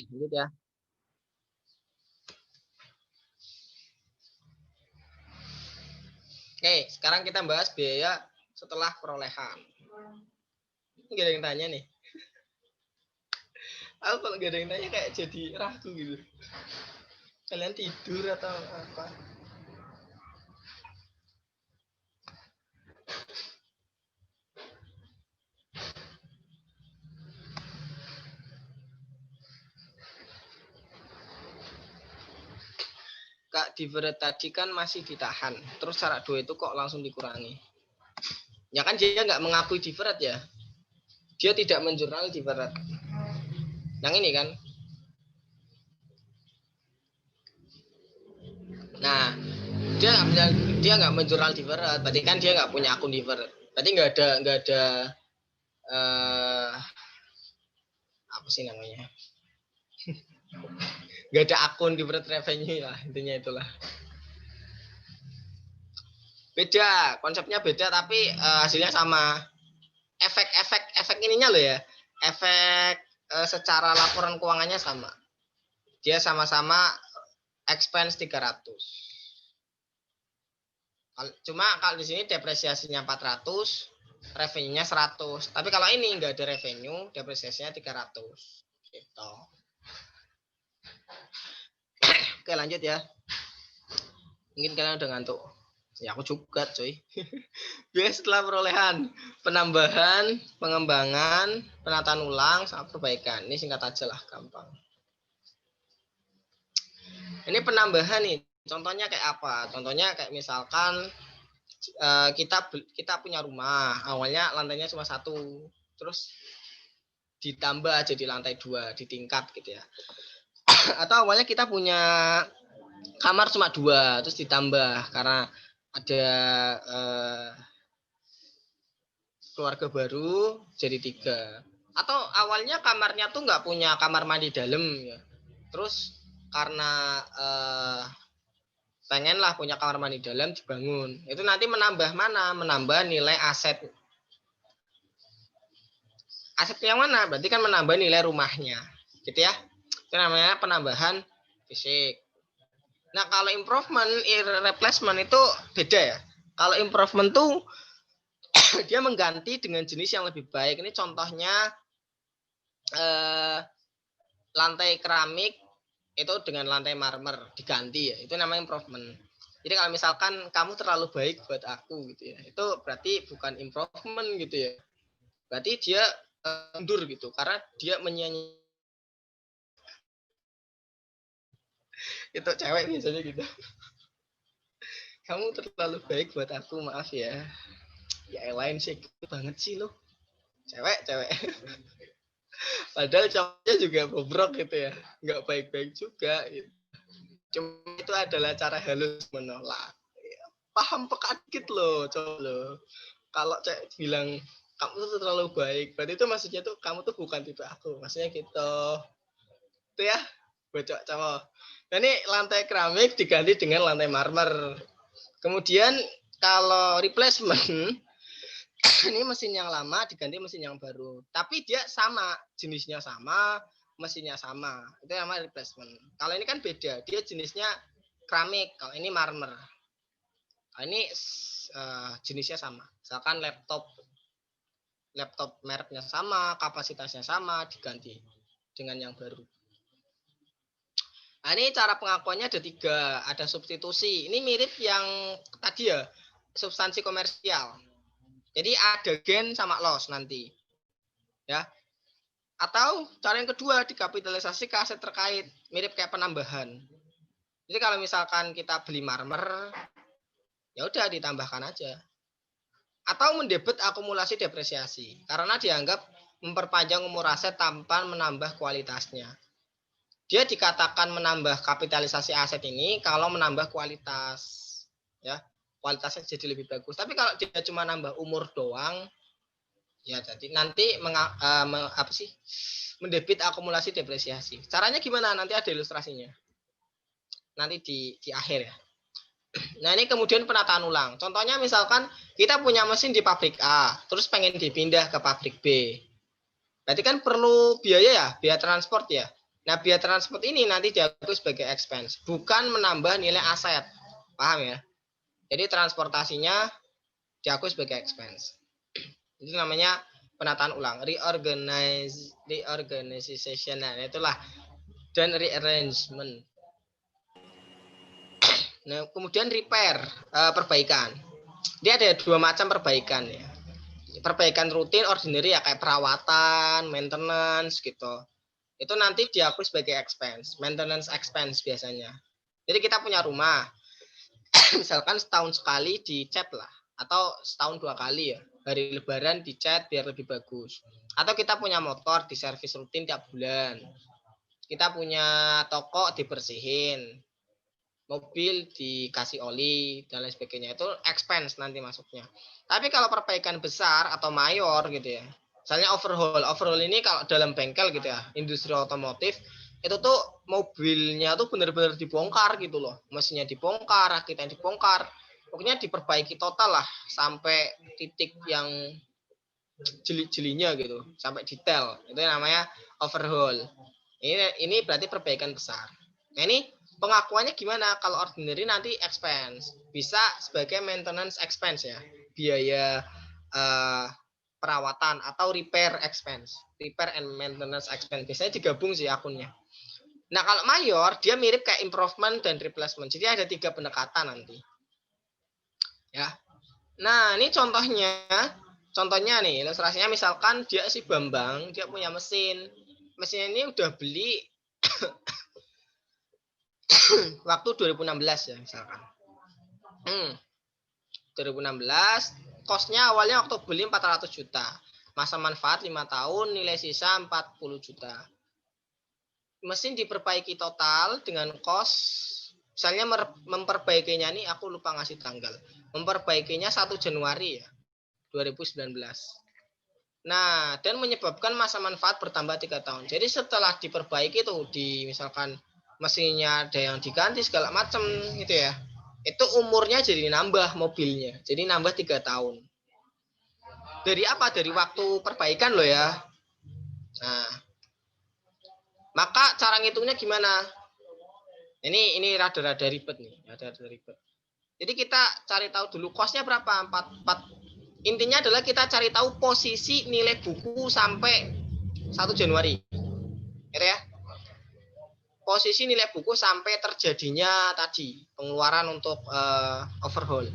Lanjut ya. Oke, sekarang kita bahas biaya setelah perolehan. Gak ada yang tanya nih. Aku kalau gak ada yang tanya kayak jadi ragu gitu. Kalian tidur atau apa? Kak Diveret tadi kan masih ditahan. Terus cara 2 itu kok langsung dikurangi? Ya kan dia nggak mengakui Diveret ya. Dia tidak menjurnal Diveret. Yang ini kan. Nah, dia nggak menjurnal Diveret. Berarti kan dia nggak punya akun Diveret. Berarti nggak ada apa sih namanya? Nggak ada akun Diveret revenue lah, intinya itulah. Beda, konsepnya beda tapi hasilnya sama. Efek ininya loh ya. Efek secara laporan keuangannya sama. Dia sama-sama expense 300. Cuma kalau di sini depresiasinya 400, revenue-nya 100. Tapi kalau ini nggak ada revenue, depresiasinya 300. Gitu. Oke, lanjut ya. Mungkin kalian udah ngantuk. Ya aku juga, coy. Biaya setelah perolehan, penambahan, pengembangan, penataan ulang, sama perbaikan. Ini singkat aja lah, gampang. Ini penambahan nih. Contohnya kayak apa? Contohnya kayak misalkan kita punya rumah, awalnya lantainya cuma 1, terus ditambah jadi lantai 2, ditingkat gitu ya. Atau awalnya kita punya kamar cuma 2, terus ditambah karena ada keluarga baru jadi 3. Atau awalnya kamarnya tuh nggak punya kamar mandi dalam ya. Terus karena pengenlah punya kamar mandi dalam dibangun. Itu nanti menambah mana? Menambah nilai aset. Aset yang mana? Berarti kan menambah nilai rumahnya. Gitu ya. Itu namanya penambahan fisik. Nah, kalau improvement, replacement itu beda ya. Kalau improvement tuh dia mengganti dengan jenis yang lebih baik. Ini contohnya lantai keramik itu dengan lantai marmer diganti ya. Itu namanya improvement. Jadi kalau misalkan kamu terlalu baik buat aku gitu ya. Itu berarti bukan improvement gitu ya. Berarti dia mundur gitu karena dia menyanyi. Itu cewek biasanya gitu. Kamu terlalu baik buat aku, maaf ya. Ya lain sih gitu banget sih lo. Cewek. Padahal cowoknya juga bobrok gitu ya. Nggak baik-baik juga gitu. Cuma itu adalah cara halus menolak. Paham peka dikit loh, coba loh. Kalau cewek bilang kamu tuh terlalu baik, berarti itu maksudnya tuh kamu tuh bukan tipe aku. Maksudnya gitu. Itu ya, buat cowok. Nah, ini lantai keramik diganti dengan lantai marmer. Kemudian kalau replacement ini mesin yang lama diganti mesin yang baru. Tapi dia sama, jenisnya sama, mesinnya sama. Itu namanya replacement. Kalau ini kan beda, dia jenisnya keramik, kalau ini marmer. Nah, ini jenisnya sama. Misalkan laptop mereknya sama, kapasitasnya sama, diganti dengan yang baru. Nah, ini cara pengakuannya ada 3. Ada substitusi. Ini mirip yang tadi ya, substansi komersial. Jadi ada gain sama loss nanti. Ya. Atau cara yang kedua, dikapitalisasi ke aset terkait. Mirip kayak penambahan. Jadi kalau misalkan kita beli marmer, ya udah ditambahkan aja. Atau mendebit akumulasi depresiasi. Karena dianggap memperpanjang umur aset tanpa menambah kualitasnya. Dia dikatakan menambah kapitalisasi aset ini kalau menambah kualitas, ya kualitasnya jadi lebih bagus. Tapi kalau dia cuma nambah umur doang, ya jadi nanti mendebit akumulasi depresiasi. Caranya gimana? Nanti ada ilustrasinya. Nanti di akhir ya. Nah, ini kemudian penataan ulang. Contohnya misalkan kita punya mesin di pabrik A, terus pengen dipindah ke pabrik B. Berarti kan perlu biaya ya, biaya transport ya. Nah, biaya transport ini nanti diakui sebagai expense, bukan menambah nilai aset. Paham ya? Jadi transportasinya diakui sebagai expense. Itu namanya penataan ulang, reorganization. Nah, itulah, dan rearrangement. Nah, kemudian repair, perbaikan. Dia ada 2 macam perbaikan ya. Perbaikan rutin, ordinary ya, kayak perawatan, maintenance gitu. Itu nanti diakui sebagai expense, maintenance expense biasanya. Jadi kita punya rumah, misalkan setahun sekali dicat lah, atau setahun 2 kali ya, hari Lebaran dicat biar lebih bagus. Atau kita punya motor diservis rutin tiap bulan. Kita punya toko dibersihin, mobil dikasih oli dan lain sebagainya, itu expense nanti masuknya. Tapi kalau perbaikan besar atau mayor gitu ya, misalnya overhaul ini kalau dalam bengkel gitu ya, industri otomotif itu tuh mobilnya tuh benar-benar dibongkar gitu loh, mesinnya dibongkar, rakitnya dibongkar, pokoknya diperbaiki total lah sampai titik yang jeli-jelinya gitu, sampai detail, itu namanya overhaul. Ini berarti perbaikan besar. Nah ini pengakuannya gimana? Kalau ordinary nanti expense, bisa sebagai maintenance expense ya, biaya perawatan atau repair expense, repair and maintenance expense. Biasanya digabung sih akunnya. Nah kalau mayor dia mirip kayak improvement dan replacement. Jadi ada 3 pendekatan nanti. Ya. Nah ini contohnya nih ilustrasinya, misalkan dia si Bambang dia punya mesin ini udah beli waktu 2016 ya misalkan. 2016 kosnya awalnya waktu beli 400 juta. Masa manfaat 5 tahun, nilai sisa 40 juta. Mesin diperbaiki total dengan kos, misalnya memperbaikinya nih aku lupa ngasih tanggal. Memperbaikinya 1 Januari ya, 2019. Nah, dan menyebabkan masa manfaat bertambah 3 tahun. Jadi setelah diperbaiki tuh, misalkan mesinnya ada yang diganti segala macam gitu ya, itu umurnya jadi nambah mobilnya, jadi nambah 3 tahun. Dari apa? Dari waktu perbaikan loh ya. Nah, maka cara ngitungnya gimana? Ini rada-rada ribet nih, rada-rada ribet. Jadi kita cari tahu dulu kosnya berapa. 4. Intinya adalah kita cari tahu posisi nilai buku sampai 1 Januari. Gitu ya. Posisi nilai buku sampai terjadinya tadi pengeluaran untuk overhaul.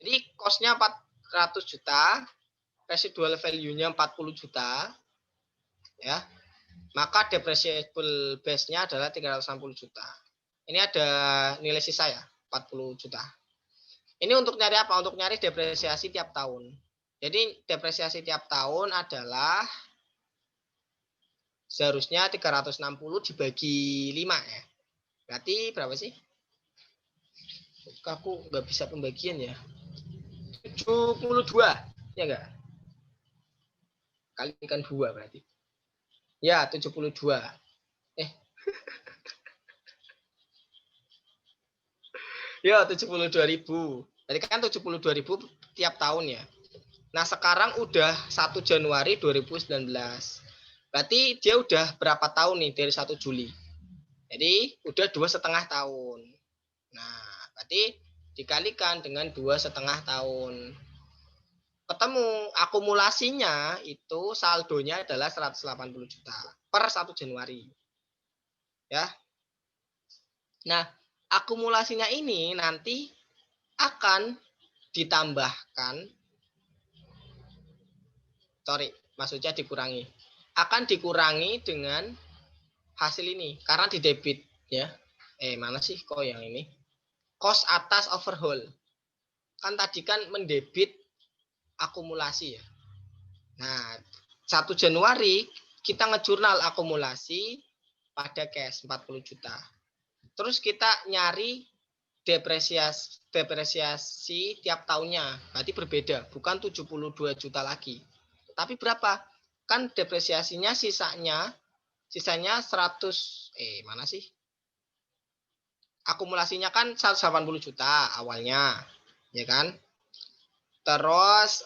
Jadi kosnya 400 juta, residual value-nya 40 juta, ya. Maka depreciable base-nya adalah 360 juta. Ini ada nilai sisa ya, 40 juta. Ini untuk nyari apa? Untuk nyari depresiasi tiap tahun. Jadi depresiasi tiap tahun adalah seharusnya 360 dibagi 5 ya. Berarti berapa sih? Aku nggak bisa pembagian ya. 72. Ya enggak? Kalikan 2 berarti. Ya, 72. Ya, 72.000. Tadi kan 72.000 tiap tahun ya. Nah, sekarang udah 1 Januari 2019. Berarti dia udah berapa tahun nih dari 1 Juli? Jadi udah 2,5 tahun. Nah, berarti dikalikan dengan 2,5 tahun. Ketemu akumulasinya itu saldonya adalah 180 juta per 1 Januari. Ya. Nah, akumulasinya ini nanti akan ditambahkan, maksudnya dikurangi. Akan dikurangi dengan hasil ini karena di debit ya. Mana sih kok yang ini? Cost atas overhaul. Kan tadi kan mendebit akumulasi ya. Nah, 1 Januari kita ngejurnal akumulasi pada cash 40 juta. Terus kita nyari depresiasi tiap tahunnya. Berarti berbeda, bukan 72 juta lagi. Tapi berapa? Kan depresiasinya sisanya 100 mana sih? Akumulasinya kan 180 juta awalnya, ya kan? Terus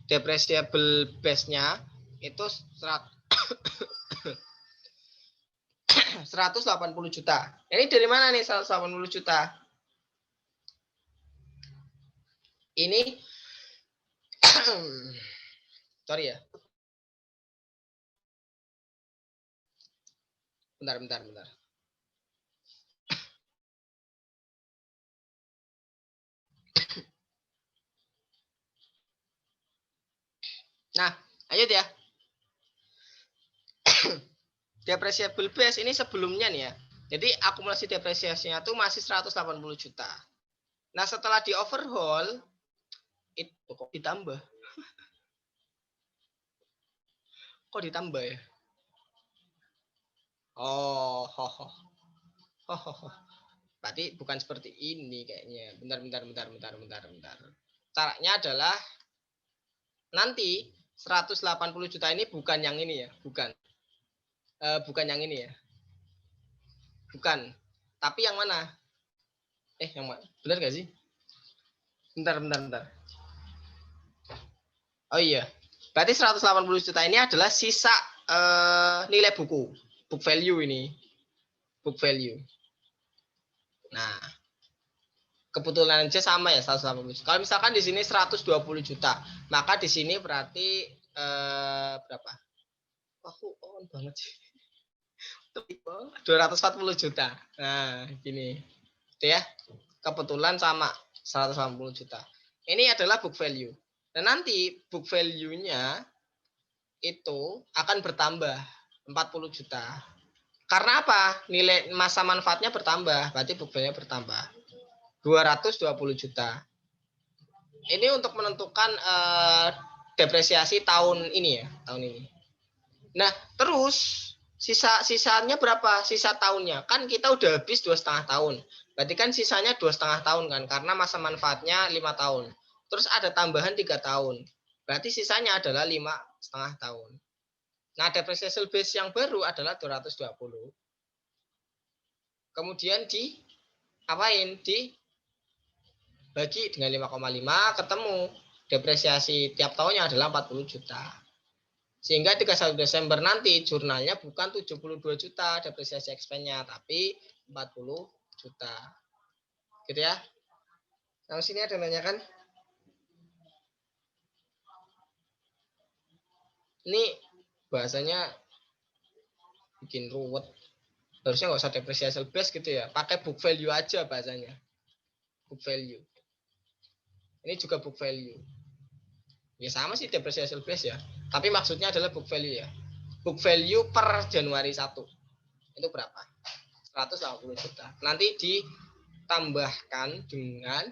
depreciable base-nya itu 180 juta. Ini dari mana nih 180 juta? Ini sorry ya. Bentar. Nah, lanjut ya. depreciable base ini sebelumnya nih ya. Jadi akumulasi depresiasinya tuh masih 180 juta. Nah, setelah di overhaul itu kok ditambah. Kok ditambah ya? Oh, ho, ho. Oh, ho, ho. Berarti bukan seperti ini kayaknya. Bentar. Caranya adalah nanti 180 juta ini bukan yang ini ya, bukan. Bukan yang ini ya. Bukan. Tapi yang mana? Yang mana? Benar gak sih? Bentar. Oh iya. Berarti 180 juta ini adalah sisa nilai buku. Book value ini. Book value. Nah, kebetulan aja sama ya 180 juta. Kalau misalkan di sini 120 juta, maka di sini berarti berapa? Aku on banget sih. 240 juta. Nah, gini. Itu ya. Kebetulan sama 180 juta. Ini adalah book value. Dan nanti book value-nya itu akan bertambah 40 juta. Karena apa? Nilai masa manfaatnya bertambah, berarti book value-nya bertambah. 220 juta. Ini untuk menentukan depresiasi tahun ini ya, tahun ini. Nah, terus sisanya berapa? Sisa tahunnya. Kan kita udah habis 2,5 tahun. Berarti kan sisanya 2,5 tahun kan, karena masa manfaatnya 5 tahun. Terus ada tambahan 3 tahun. Berarti sisanya adalah 5,5 tahun. Nah, depreciable base yang baru adalah 220. Kemudian apain? Dibagi dengan 5,5 ketemu depresiasi tiap tahunnya adalah 40 juta. Sehingga 31 Desember nanti jurnalnya bukan 72 juta depresiasi expense-nya, tapi 40 juta. Gitu ya. Nah, sini ada nanya kan? Ini bahasanya bikin ruwet. Harusnya nggak usah depreciable base gitu ya. Pakai book value aja bahasanya. Book value. Ini juga book value. Ya sama sih depreciable base ya. Tapi maksudnya adalah book value ya. Book value per Januari 1. Itu berapa? 180 juta. Nanti ditambahkan dengan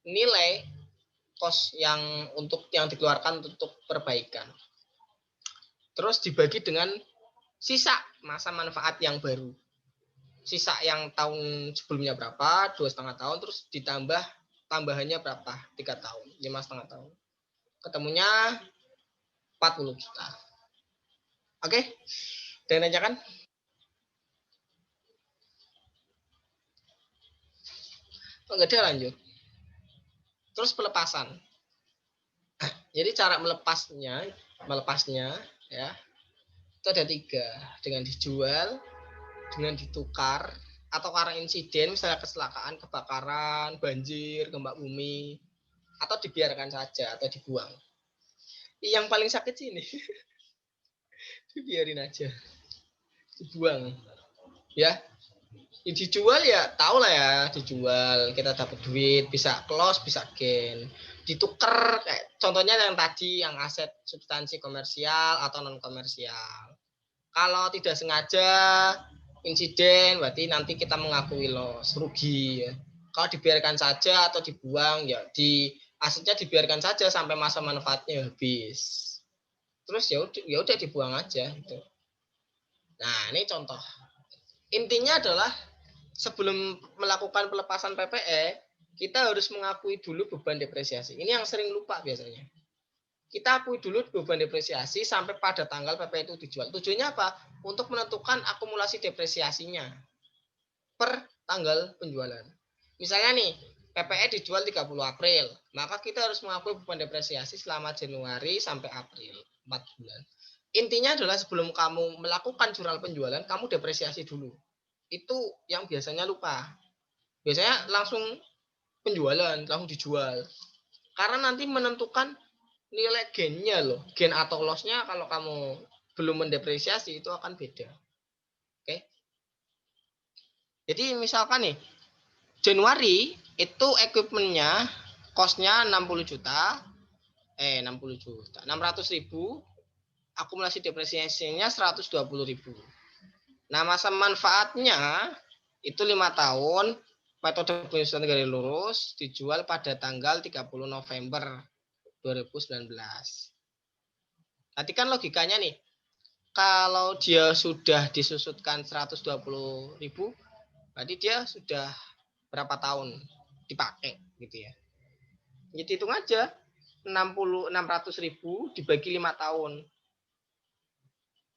nilai cost yang dikeluarkan untuk perbaikan. Terus dibagi dengan sisa masa manfaat yang baru. Sisa yang tahun sebelumnya berapa? 2,5 tahun. Terus ditambah tambahannya berapa? 3 tahun. 5,5 tahun. Ketemunya 40 juta. Oke? Dan aja kan? Enggak ada lanjut. Terus pelepasan. Jadi cara melepasnya ya, itu ada 3. Dengan dijual, dengan ditukar, atau karena insiden, misalnya kecelakaan, kebakaran, banjir, gempa bumi, atau dibiarkan saja, atau dibuang. Yang paling sakit sih ini. Dibiarin aja. Dibuang. Ya. Dijual ya, tahu lah ya, dijual. Kita dapat duit, bisa close, bisa gain. Ditukar, kayak contohnya yang tadi, yang aset substansi komersial atau non komersial. Kalau tidak sengaja insiden, berarti nanti kita mengakui loss, rugi ya. Kalau dibiarkan saja atau dibuang, ya asetnya dibiarkan saja sampai masa manfaatnya habis. Terus ya udah dibuang aja gitu. Nah, ini contoh. Intinya adalah sebelum melakukan pelepasan PPE, kita harus mengakui dulu beban depresiasi. Ini yang sering lupa biasanya. Kita akui dulu beban depresiasi sampai pada tanggal PPE itu dijual. Tujuannya apa? Untuk menentukan akumulasi depresiasinya per tanggal penjualan. Misalnya nih, PPE dijual 30 April, maka kita harus mengakui beban depresiasi selama Januari sampai April, 4 bulan. Intinya adalah sebelum kamu melakukan jurnal penjualan, kamu depresiasi dulu. Itu yang biasanya lupa. Biasanya langsung penjualan, langsung dijual. Karena nanti menentukan nilai gainnya loh. Gain atau loss-nya kalau kamu belum mendepresiasi itu akan beda. Oke. Jadi misalkan nih, Januari itu equipment-nya cost-nya 60 juta. 600 ribu. akumulasi depresiasinya 120.000. Nah, masa manfaatnya itu 5 tahun, metode penyusunan garis lurus dijual pada tanggal 30 November 2019. Tadi kan logikanya nih, kalau dia sudah disusutkan 120.000, berarti dia sudah berapa tahun dipakai gitu ya. Jadi hitung aja, 600.000 dibagi 5 tahun.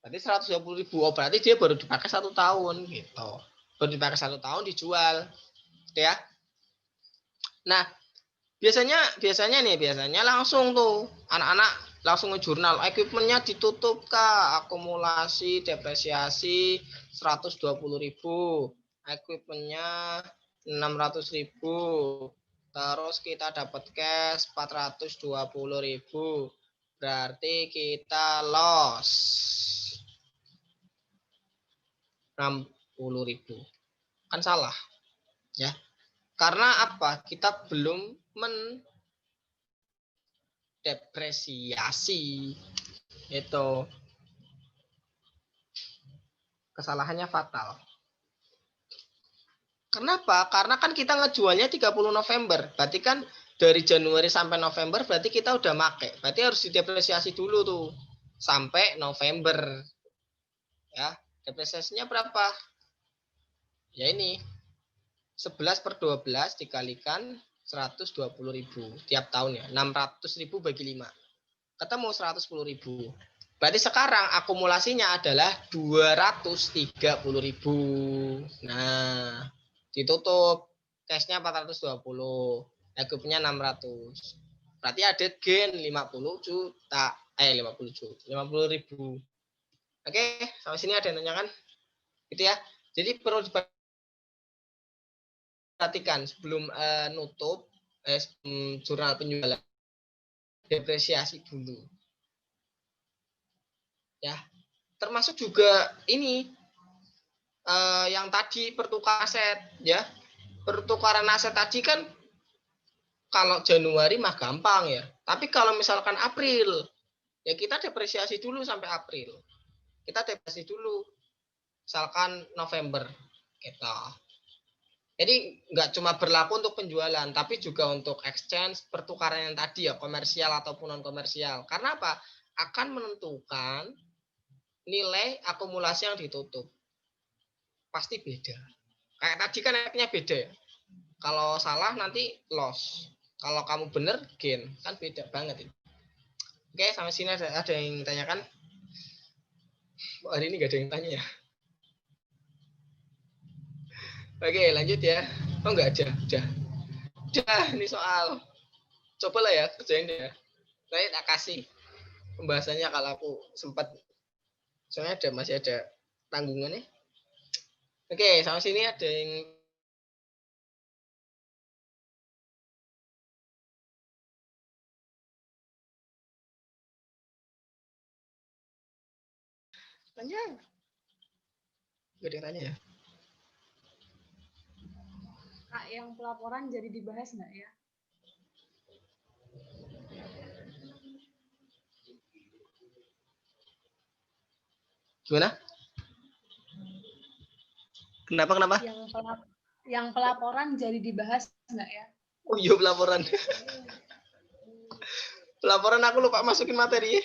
Berarti 120.000. Oh, berarti dia baru dipakai 1 tahun gitu. Baru dipakai 1 tahun dijual. Gitu ya. Nah, biasanya langsung tuh anak-anak langsung ngejurnal, equipmentnya ditutup Kak, akumulasi depresiasi 120.000, equipmentnya 600.000, terus kita dapat cash 420.000, berarti kita loss 60.000. Kan salah ya, karena apa? Kita belum depresiasi. Itu kesalahannya fatal. Kenapa? Karena kan kita ngejualnya 30 November. Berarti kan dari Januari sampai November berarti kita udah make. Berarti harus didepresiasi dulu tuh sampai November. Ya, depresiasinya berapa? Ya ini 11/12 dikalikan 120.000 tiap tahunnya. 600.000 bagi 5. Ketemu 110.000. Berarti sekarang akumulasinya adalah 230.000. Nah, ditutup. Cashnya 420. Equipnya 600. Berarti ada gain 50 juta. 50 juta. 50.000. Oke, sampai sini ada yang tanyakan? Gitu ya. Jadi perlu diperhatikan sebelum nutup jurnal penjualan, depresiasi dulu. Ya, termasuk juga ini yang tadi pertukaran aset ya. Pertukaran aset tadi kan kalau Januari mah gampang ya. Tapi kalau misalkan April, ya kita depresiasi dulu sampai April. Kita depresiasi dulu. Misalkan November kita. Jadi nggak cuma berlaku untuk penjualan, tapi juga untuk exchange, pertukaran yang tadi ya, komersial ataupun non komersial. Karena apa? Akan menentukan nilai akumulasi yang ditutup. Pasti beda. Kayak tadi kan efeknya beda ya. Kalau salah nanti loss. Kalau kamu bener gain. Kan beda banget ini. Oke, sampai sini ada yang tanyakan? Hari ini nggak ada yang tanya ya. Oke, lanjut ya. Oh, nggak ada. Udah, ini soal. Cobalah ya, kerjain ya. Saya tak kasih pembahasannya kalau aku sempat. Soalnya masih ada tanggungannya. Oke, sampai sini ada yang tanya? Gak ada yang tanya ya? Kak, yang pelaporan jadi dibahas nggak ya? Gimana? Kenapa? Yang pelaporan jadi dibahas nggak ya? Oh iya, pelaporan. Pelaporan aku lupa masukin materi.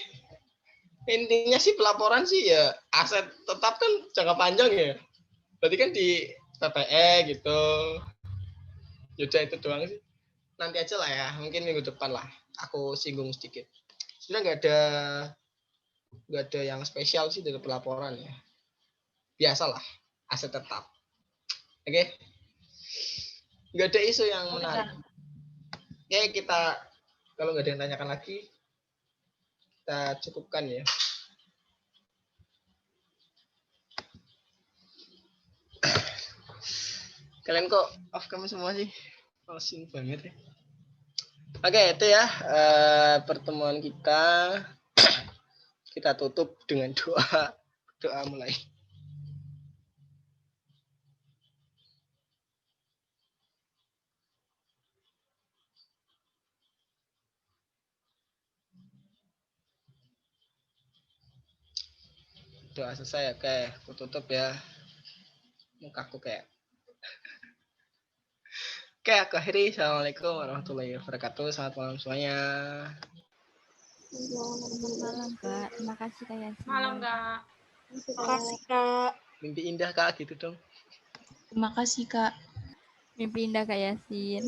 Intinya sih pelaporan sih ya aset tetap kan jangka panjang ya. Berarti kan di PPE gitu. Yaudah itu doang sih. Nanti aja lah ya, mungkin minggu depan lah. Aku singgung sedikit. Sebenarnya nggak ada yang spesial sih dari pelaporan ya. Biasalah, aset tetap. Oke? Nggak ada isu yang menarik. Oke, kita kalau nggak ada yang tanyakan lagi, kita cukupkan ya. Kalian kok off kamu semua sih? Malesin banget ya. Oke, itu ya pertemuan kita. Kita tutup dengan doa. Doa mulai. doa selesai. Oke, aku tutup ya. Mukaku kayak. Oke, aku akhiri. Assalamualaikum warahmatullahi wabarakatuh. Selamat malam semuanya. Selamat malam, Kak. Terima kasih, Kak Yasin. Malam, Kak. Makasih, Kak. Mimpi indah Kak gitu dong. Terima kasih, Kak. Mimpi indah, Kak Yasin.